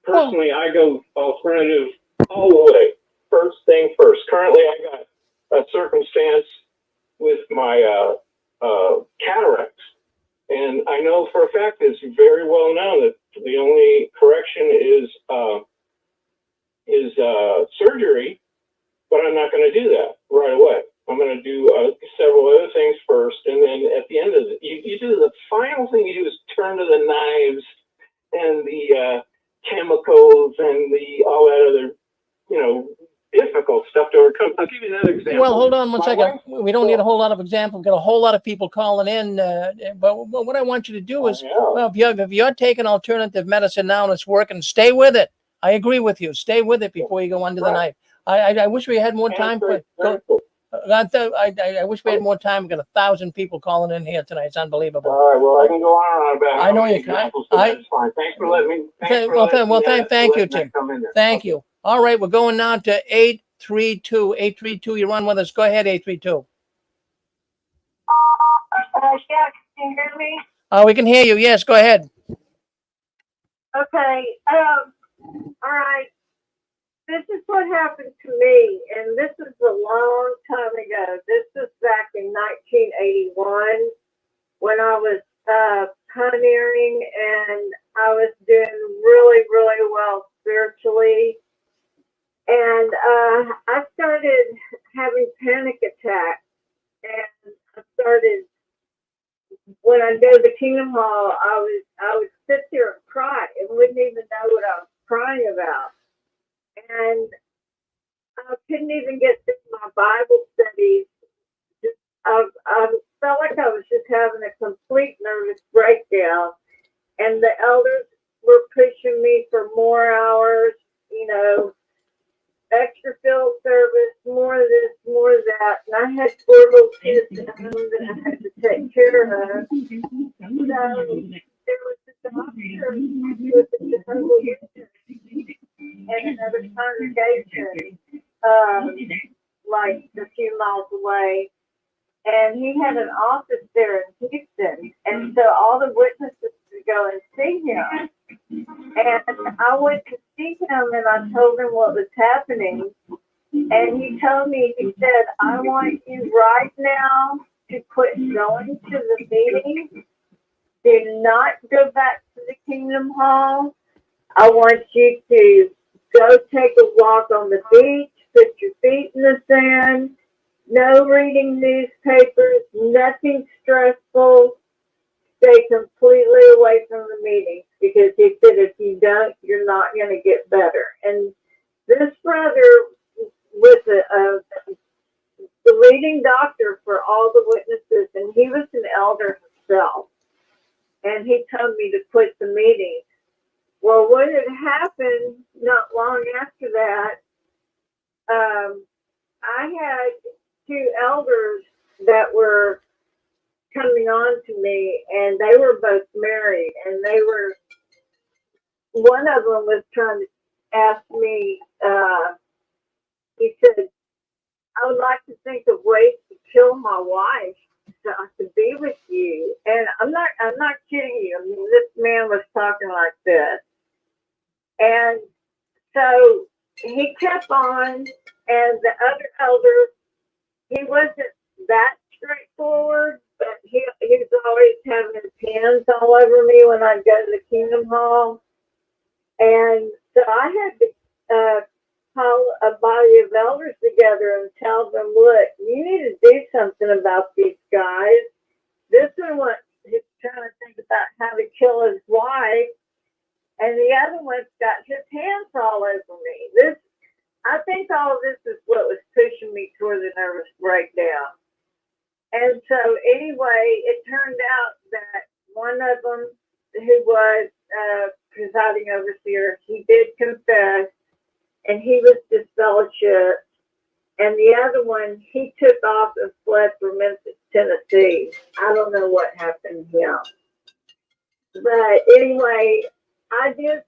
Personally, I go alternative all the way. First thing first. Currently, I got a circumstance with my cataracts. And I know for a fact it's very well known that the only correction is surgery, but I'm not going to do that right away. I'm going to do several other things first, and then at the end of it, you do the final thing you do is turn to the knives and the chemicals and all that other, difficult stuff to overcome. I'll give you another example. Well, hold on one second. We don't need a whole lot of examples. We've got a whole lot of people calling in. But what I want you to do is, well, if you're taking alternative medicine now and it's working, stay with it. I agree with you. Stay with it before you go under the knife. I wish we had more time. I wish we had more time. We've got 1,000 people calling in here tonight. It's unbelievable. All right. Well, I can go on about it. I know you can. That's fine. Thanks for letting me. Thank you, Tim. Thank you. All right, we're going now to 832. 832, you're on with us. Go ahead, 832. Yeah, can you hear me? We can hear you. Yes, go ahead. Okay. All right. This is what happened to me, and this is a long time ago. This was back in 1981 when I was pioneering, and I was doing really, really well spiritually. And I started having panic attacks, and I started, when I go to Kingdom Hall, I would sit there and cry and wouldn't even know what I was crying about. And I couldn't even get through my Bible studies. I felt like I was just having a complete nervous breakdown. And the elders were pushing me for more hours, extra field service, more of this, more of that. And I had 4 little kids at home that I had to take care of. So there was a doctor with the JEHOVAH'S and another congregation, like a few miles away. And he had an office there in Houston. And so all the witnesses would go and see him. And I went to see him and I told him what was happening. And he told me, he said, I want you right now to quit going to the meeting. Do not go back to the Kingdom Hall. I want you to go take a walk on the beach, put your feet in the sand, no reading newspapers, nothing stressful. Stay completely away from the meetings, because he said if you don't, you're not going to get better. And this brother was the leading doctor for all the witnesses, and he was an elder himself. And he told me to quit the meeting. Well, what had happened not long after that, I had two elders that were coming on to me, and they were both married, and one of them was trying to ask me, he said, I would like to think of ways to kill my wife so I could be with you. And I'm not kidding you. I mean, this man was talking like this. And so he kept on, and the other elder, he wasn't that straightforward, but he was always having his hands all over me when I'd go to the Kingdom Hall. And so I had to call a body of elders together and tell them, look, you need to do something about these guys. This one he's trying to think about how to kill his wife, and the other one's got his hands all over me. I think all of this is what was pushing me toward the nervous breakdown. And so anyway, it turned out that one of them, who was presiding overseer, he did confess, and he was disfellowshipped. And the other one, he took off and fled for Memphis, Tennessee. I don't know what happened to him. But anyway, I did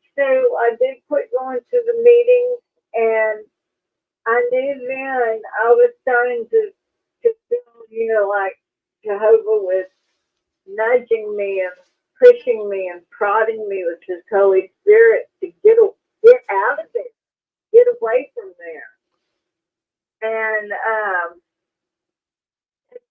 quit going to the meetings, and I knew then I was starting to feel, like Jehovah was nudging me and pushing me and prodding me with his Holy Spirit to get out of it, get away from there. And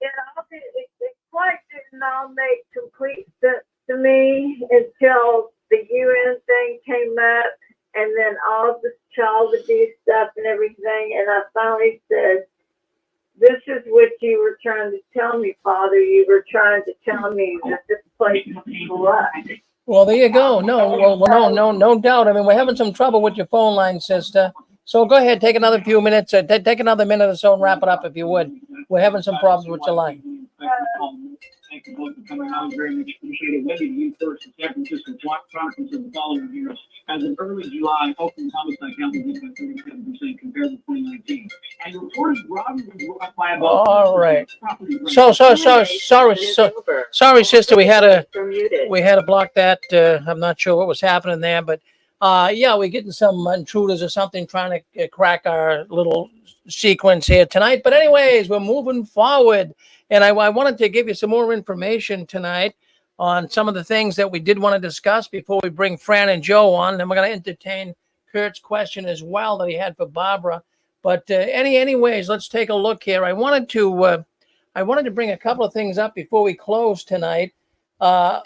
it quite didn't all make complete sense to me until the UN thing came up, and then all the child abuse stuff and everything, and I finally said, this is what you were trying to tell me, Father. You were trying to tell me that this place is corrupt. Well, there you go. No doubt. I mean, we're having some trouble with your phone line, sister. So go ahead, take another few minutes. Take another minute or so and wrap it up if you would. We're having some problems with your line. Thank you both for coming out. Very much appreciated. Wendy, you first in San Francisco Chronicles of the following years. As of early July, Oakland homicide count was by 37% compared to 2019. And your reported robbery was up by about. All right. Sorry, sister. We had to block that. I'm not sure what was happening there, but yeah, we're getting some intruders or something trying to crack our little sequence here tonight. But anyways, we're moving forward. And I wanted to give you some more information tonight on some of the things that we did want to discuss before we bring Fran and Joe on. And we're going to entertain Kurt's question as well that he had for Barbara. But anyways, let's take a look here. I wanted to bring a couple of things up before we close tonight. To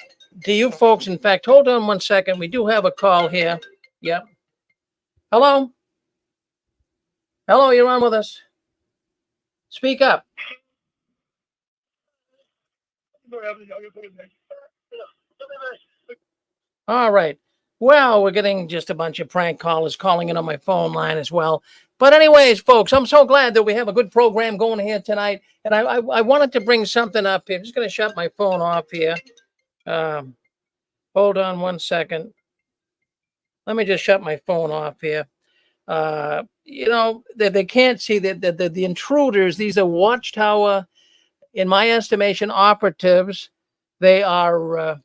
you folks, in fact, hold on one second. We do have a call here. Yep. Hello? Hello, you're on with us. Speak up. All right. Well, we're getting just a bunch of prank callers calling in on my phone line as well. But anyways, folks, I'm so glad that we have a good program going here tonight. And I wanted to bring something up here. I'm just going to shut my phone off here. Hold on one second. Let me just shut my phone off here. They can't see that the intruders, these are Watchtower, in my estimation, operatives. They are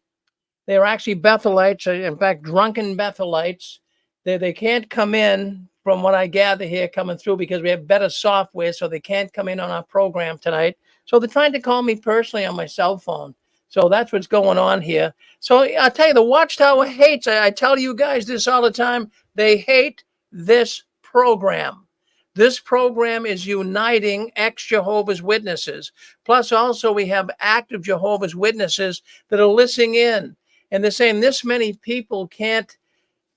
actually Bethelites, in fact, drunken Bethelites. They can't come in, from what I gather here, coming through because we have better software, so they can't come in on our program tonight. So they're trying to call me personally on my cell phone. So that's what's going on here. So I'll tell you, the Watchtower hates, I tell you guys this all the time, they hate this program. This program is uniting ex-Jehovah's Witnesses. Plus, also, we have active Jehovah's Witnesses that are listening in. And they're saying this many people can't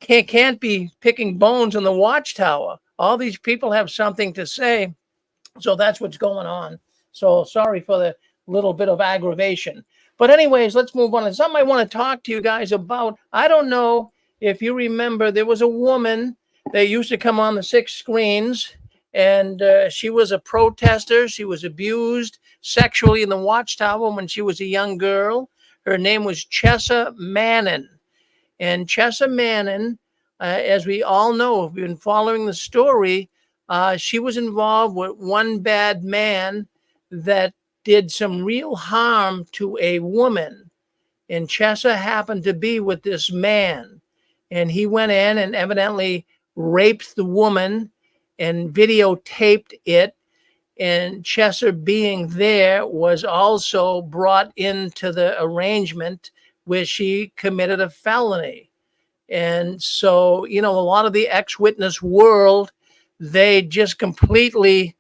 be picking bones in the Watchtower. All these people have something to say. So that's what's going on. So sorry for the little bit of aggravation. But anyways, let's move on. And something I want to talk to you guys about. I don't know if you remember, there was a woman that used to come on the 6 screens. And she was a protester. She was abused sexually in the Watchtower when she was a young girl. Her name was Chessa Mannon. And Chessa Mannon, as we all know, if you've been following the story, she was involved with one bad man that did some real harm to a woman. And Chessa happened to be with this man. And he went in and evidently raped the woman and videotaped it. And Chessa being there was also brought into the arrangement where she committed a felony. And so, you know, a lot of the ex-witness world, they just completely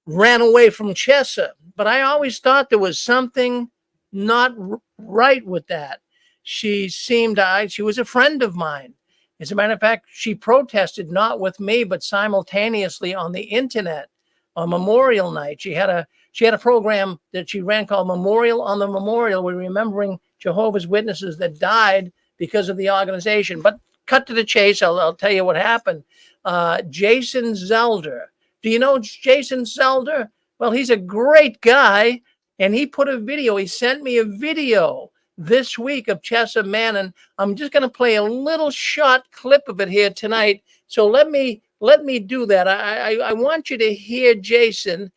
ran away from Chessa. But I always thought there was something not right with that. She was a friend of mine. As a matter of fact, she protested not with me, but simultaneously on the internet on Memorial Night. She had a program that she ran called Memorial on the Memorial. We're remembering Jehovah's Witnesses that died because of the organization. But cut to the chase, I'll tell you what happened. Jason Zelder. Do you know Jason Zelder? Well, he's a great guy, and he put a video. He sent me a video this week of Chessa Manning. I'm just going to play a little short clip of it here tonight. So let me do that. I want you to hear Jason.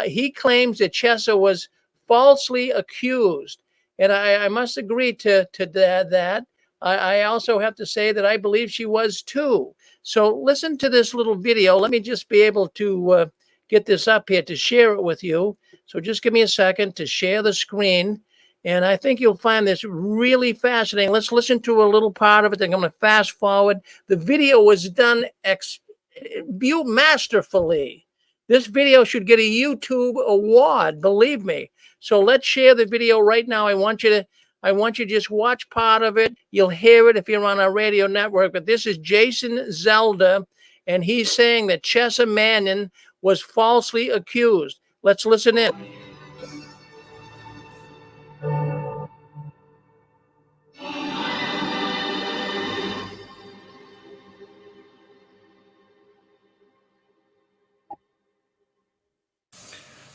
He claims that Chessa was falsely accused, and I must agree to that. I also have to say that I believe she was too. So listen to this little video. Let me just be able to get this up here to share it with you. So just give me a second to share the screen. And I think you'll find this really fascinating. Let's listen to a little part of it. Then I'm going to fast forward. The video was done masterfully. This video should get a YouTube award, believe me. So let's share the video right now. I want you to just watch part of it. You'll hear it if you're on our radio network. But this is Jason Zelder, and he's saying that Chessa Manning was falsely accused. Let's listen in.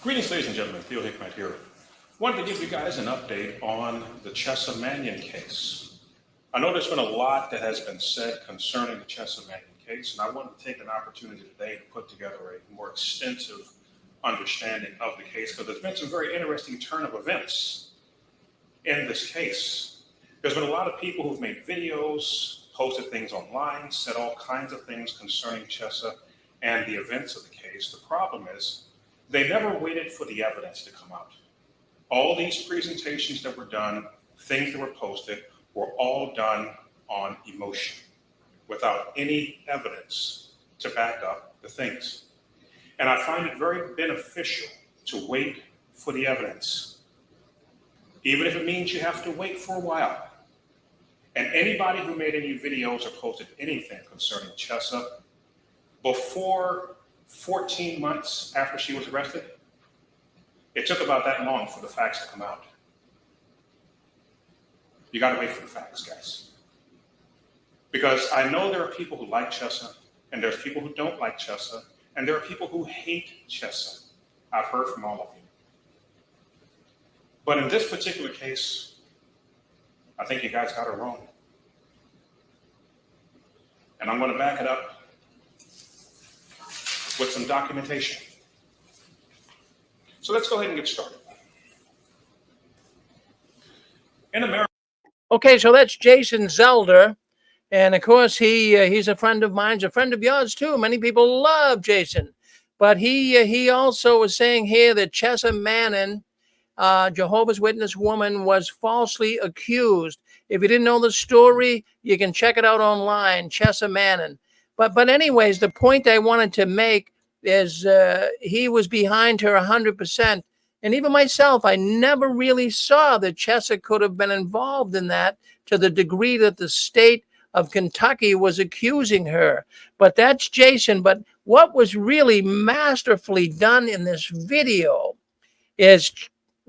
Greetings, ladies and gentlemen. Theo Hickman here. Wanted to give you guys an update on the Chessa Manning case. I know there's been a lot that has been said concerning the Chessa Manning case, and I wanted to take an opportunity today to put together a more extensive understanding of the case, because there's been some very interesting turn of events in this case. There's been a lot of people who've made videos, posted things online, said all kinds of things concerning Chessa and the events of the case. The problem is they never waited for the evidence to come out. All these presentations that were done, things that were posted, were all done on emotion without any evidence to back up the things. And I find it very beneficial to wait for the evidence, even if it means you have to wait for a while. And anybody who made any videos or posted anything concerning Chessa before 14 months after she was arrested, it took about that long for the facts to come out. You got to wait for the facts, guys. Because I know there are people who like Chessa, and there's people who don't like Chessa, and there are people who hate Chessa. I've heard from all of you. But in this particular case, I think you guys got it wrong. And I'm going to back it up with some documentation. So let's go ahead and get started. In America. Okay, so that's Jason Zelder. And of course, he's a friend of mine, he's a friend of yours too. Many people love Jason. But he also was saying here that Chessa Manning, Jehovah's Witness woman, was falsely accused. If you didn't know the story, you can check it out online, Chessa Manning. But anyways, the point I wanted to make is he was behind her 100%. And even myself, I never really saw that Chessa could have been involved in that to the degree that the state of Kentucky was accusing her. But that's Jason. But what was really masterfully done in this video is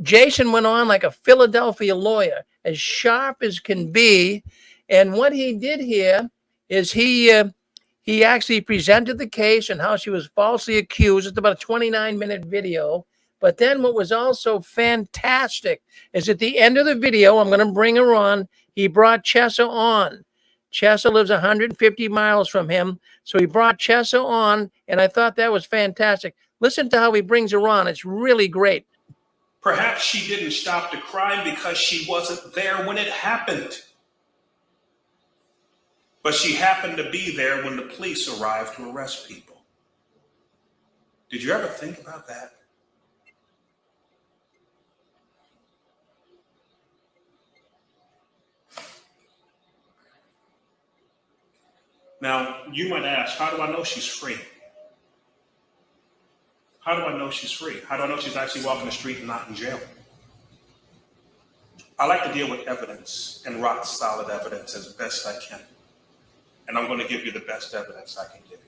Jason went on like a Philadelphia lawyer, as sharp as can be. And what he did here is he actually presented the case and how she was falsely accused. It's about a 29-minute video. But then what was also fantastic is at the end of the video, I'm going to bring her on, he brought Chessa on. Chessa lives 150 miles from him. So he brought Chessa on, and I thought that was fantastic. Listen to how he brings her on. It's really great. Perhaps she didn't stop the crime because she wasn't there when it happened. But she happened to be there when the police arrived to arrest people. Did you ever think about that? Now, you might ask, how do I know she's free? How do I know she's free? How do I know she's actually walking the street and not in jail? I like to deal with evidence and rock solid evidence as best I can. And I'm going to give you the best evidence I can give you.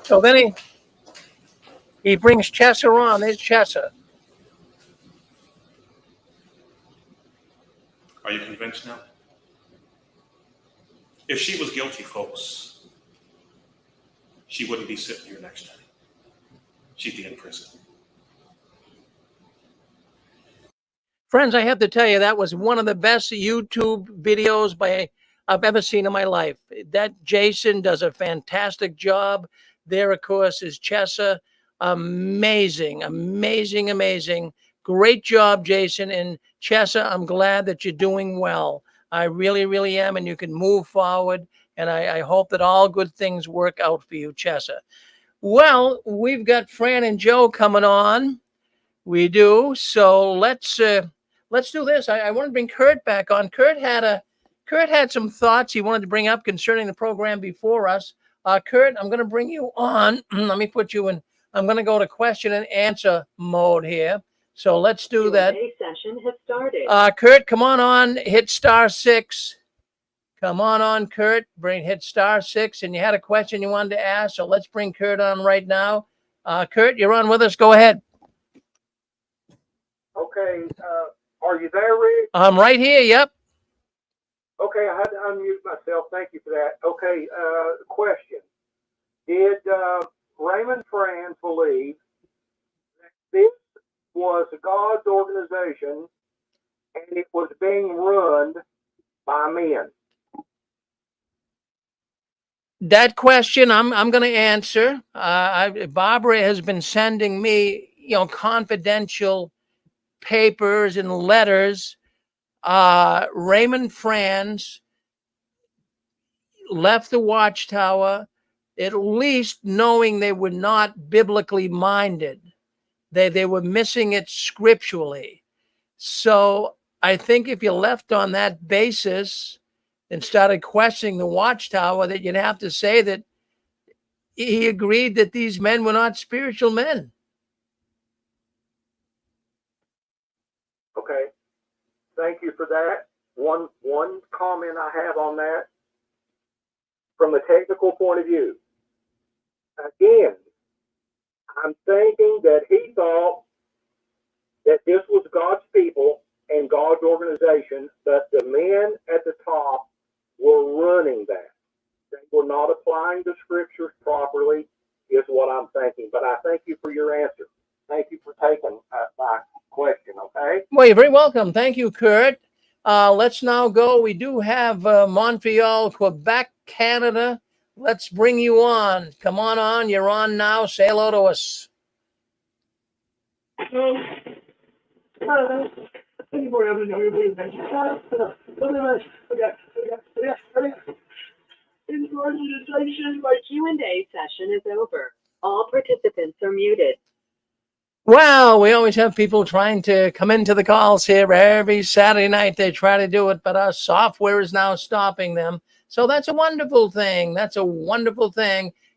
So then he brings Chessa on. There's Chessa. Are you convinced now? If she was guilty, folks, she wouldn't be sitting here next to me. She'd be in prison. Friends, I have to tell you, that was one of the best YouTube videos I've ever seen in my life. That Jason does a fantastic job. There, of course, is Chessa. Amazing, amazing, amazing. Great job, Jason. And Chessa, I'm glad that you're doing well. I really, really am. And you can move forward. And I hope that all good things work out for you, Chessa. Well, we've got Fran and Joe coming on. We do. So let's do this. I want to bring Kurt back on. Kurt had some thoughts he wanted to bring up concerning the program before us. Kurt, I'm going to bring you on. Let me put you in. I'm going to go to question and answer mode here. So let's do that. Q&A session has started. Kurt, come on. Hit *6. Come on, Kurt. Hit *6. And you had a question you wanted to ask. So let's bring Kurt on right now. Kurt, you're on with us. Go ahead. Okay, are you there, Rick? I'm right here. Yep. Okay, I had to unmute myself. Thank you for that. Okay, question. Did Raymond Franz believe that this was God's organization and it was being run by men? That question I'm going to answer. Barbara has been sending me, confidential papers and letters. Raymond Franz left the Watchtower, at least knowing they were not biblically minded. They were missing it scripturally. So I think if you left on that basis and started questioning the Watchtower, that you'd have to say that he agreed that these men were not spiritual men. Okay. Thank you for that. One comment I have on that, from a technical point of view. Again, I'm thinking that he thought that this was God's people and God's organization, but the men at the top were running that. They were not applying the scriptures properly, is what I'm thinking. But I thank you for your answer. Thank you for taking my question, okay? Well, you're very welcome. Thank you, Kurt. Let's now go. We do have Montreal, Quebec, Canada. Let's bring you on. Come on. You're on now. Say hello to us. Q&A session is over. All participants are muted. Well, we always have people trying to come into the calls here every Saturday night. They try to do it, but our software is now stopping them. So that's a wonderful thing.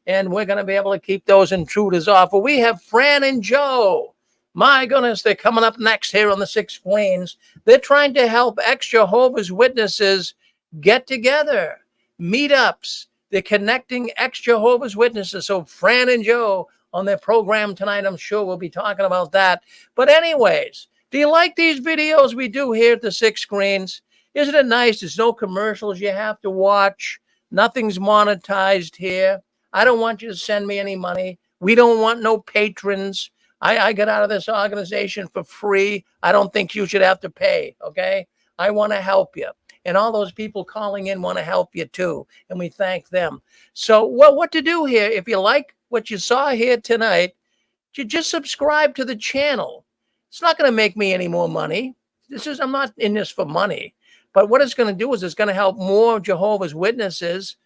And we're going to be able to keep those intruders off. Well, we have Fran and Joe. My goodness, they're coming up next here on the 6 Screens. They're trying to help ex-Jehovah's Witnesses get together, meetups. They're connecting ex-Jehovah's Witnesses. So Fran and Joe on their program tonight, I'm sure we'll be talking about that. But anyways, do you like these videos we do here at the 6 Screens? Isn't it nice? There's no commercials you have to watch. Nothing's monetized here. I don't want you to send me any money. We don't want no patrons. I got out of this organization for free. I don't think you should have to pay. Okay. I want to help you. And all those people calling in want to help you too. And we thank them. So, well, what to do here? If you like what you saw here tonight, you just subscribe to the channel. It's not going to make me any more money. I'm not in this for money. But what it's going to do is it's going to help more Jehovah's Witnesses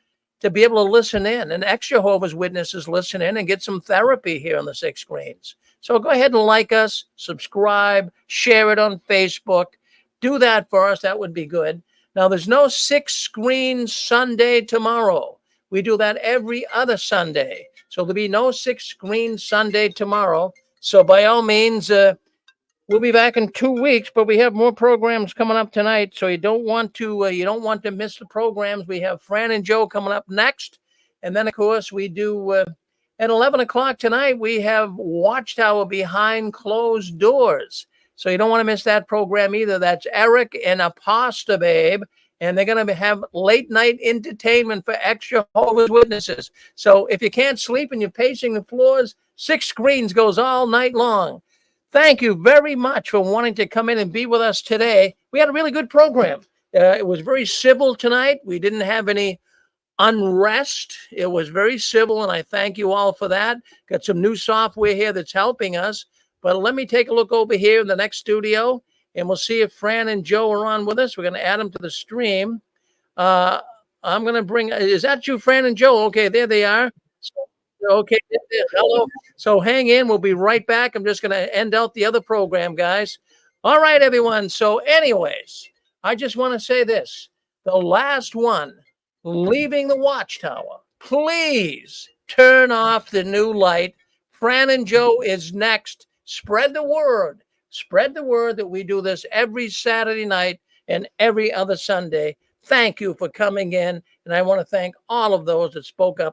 to be able to listen in, and ex-Jehovah's Witnesses listen in and get some therapy here on the 6 screens. So go ahead and like us, subscribe, share it on Facebook. Do that for us. That would be good. Now, there's no 6 screen Sunday tomorrow. We do that every other Sunday. So there'll be no 6 screen Sunday tomorrow. So by all means, we'll be back in 2 weeks, but we have more programs coming up tonight. So you don't want to miss the programs. We have Fran and Joe coming up next. And then, of course, we do at 11 o'clock tonight, we have Watchtower Behind Closed Doors. So you don't want to miss that program either. That's Eric and Aposta Babe. And they're going to have late night entertainment for ex-Jehovah's Witnesses. So if you can't sleep and you're pacing the floors, 6 screens goes all night long. Thank you very much for wanting to come in and be with us today. We had a really good program. It was very civil tonight. We didn't have any unrest. It was very civil, and I thank you all for that. Got some new software here that's helping us. But let me take a look over here in the next studio, and we'll see if Fran and Joe are on with us. We're going to add them to the stream. I'm going to bring, is that you, Fran and Joe? Okay, there they are. Okay, hello. So hang in. We'll be right back. I'm just going to end out the other program, guys. All right, everyone. So anyways, I just want to say this. The last one, leaving the Watchtower, please turn off the new light. Fran and Joe is next. Spread the word. Spread the word that we do this every Saturday night and every other Sunday. Thank you for coming in. And I want to thank all of those that spoke up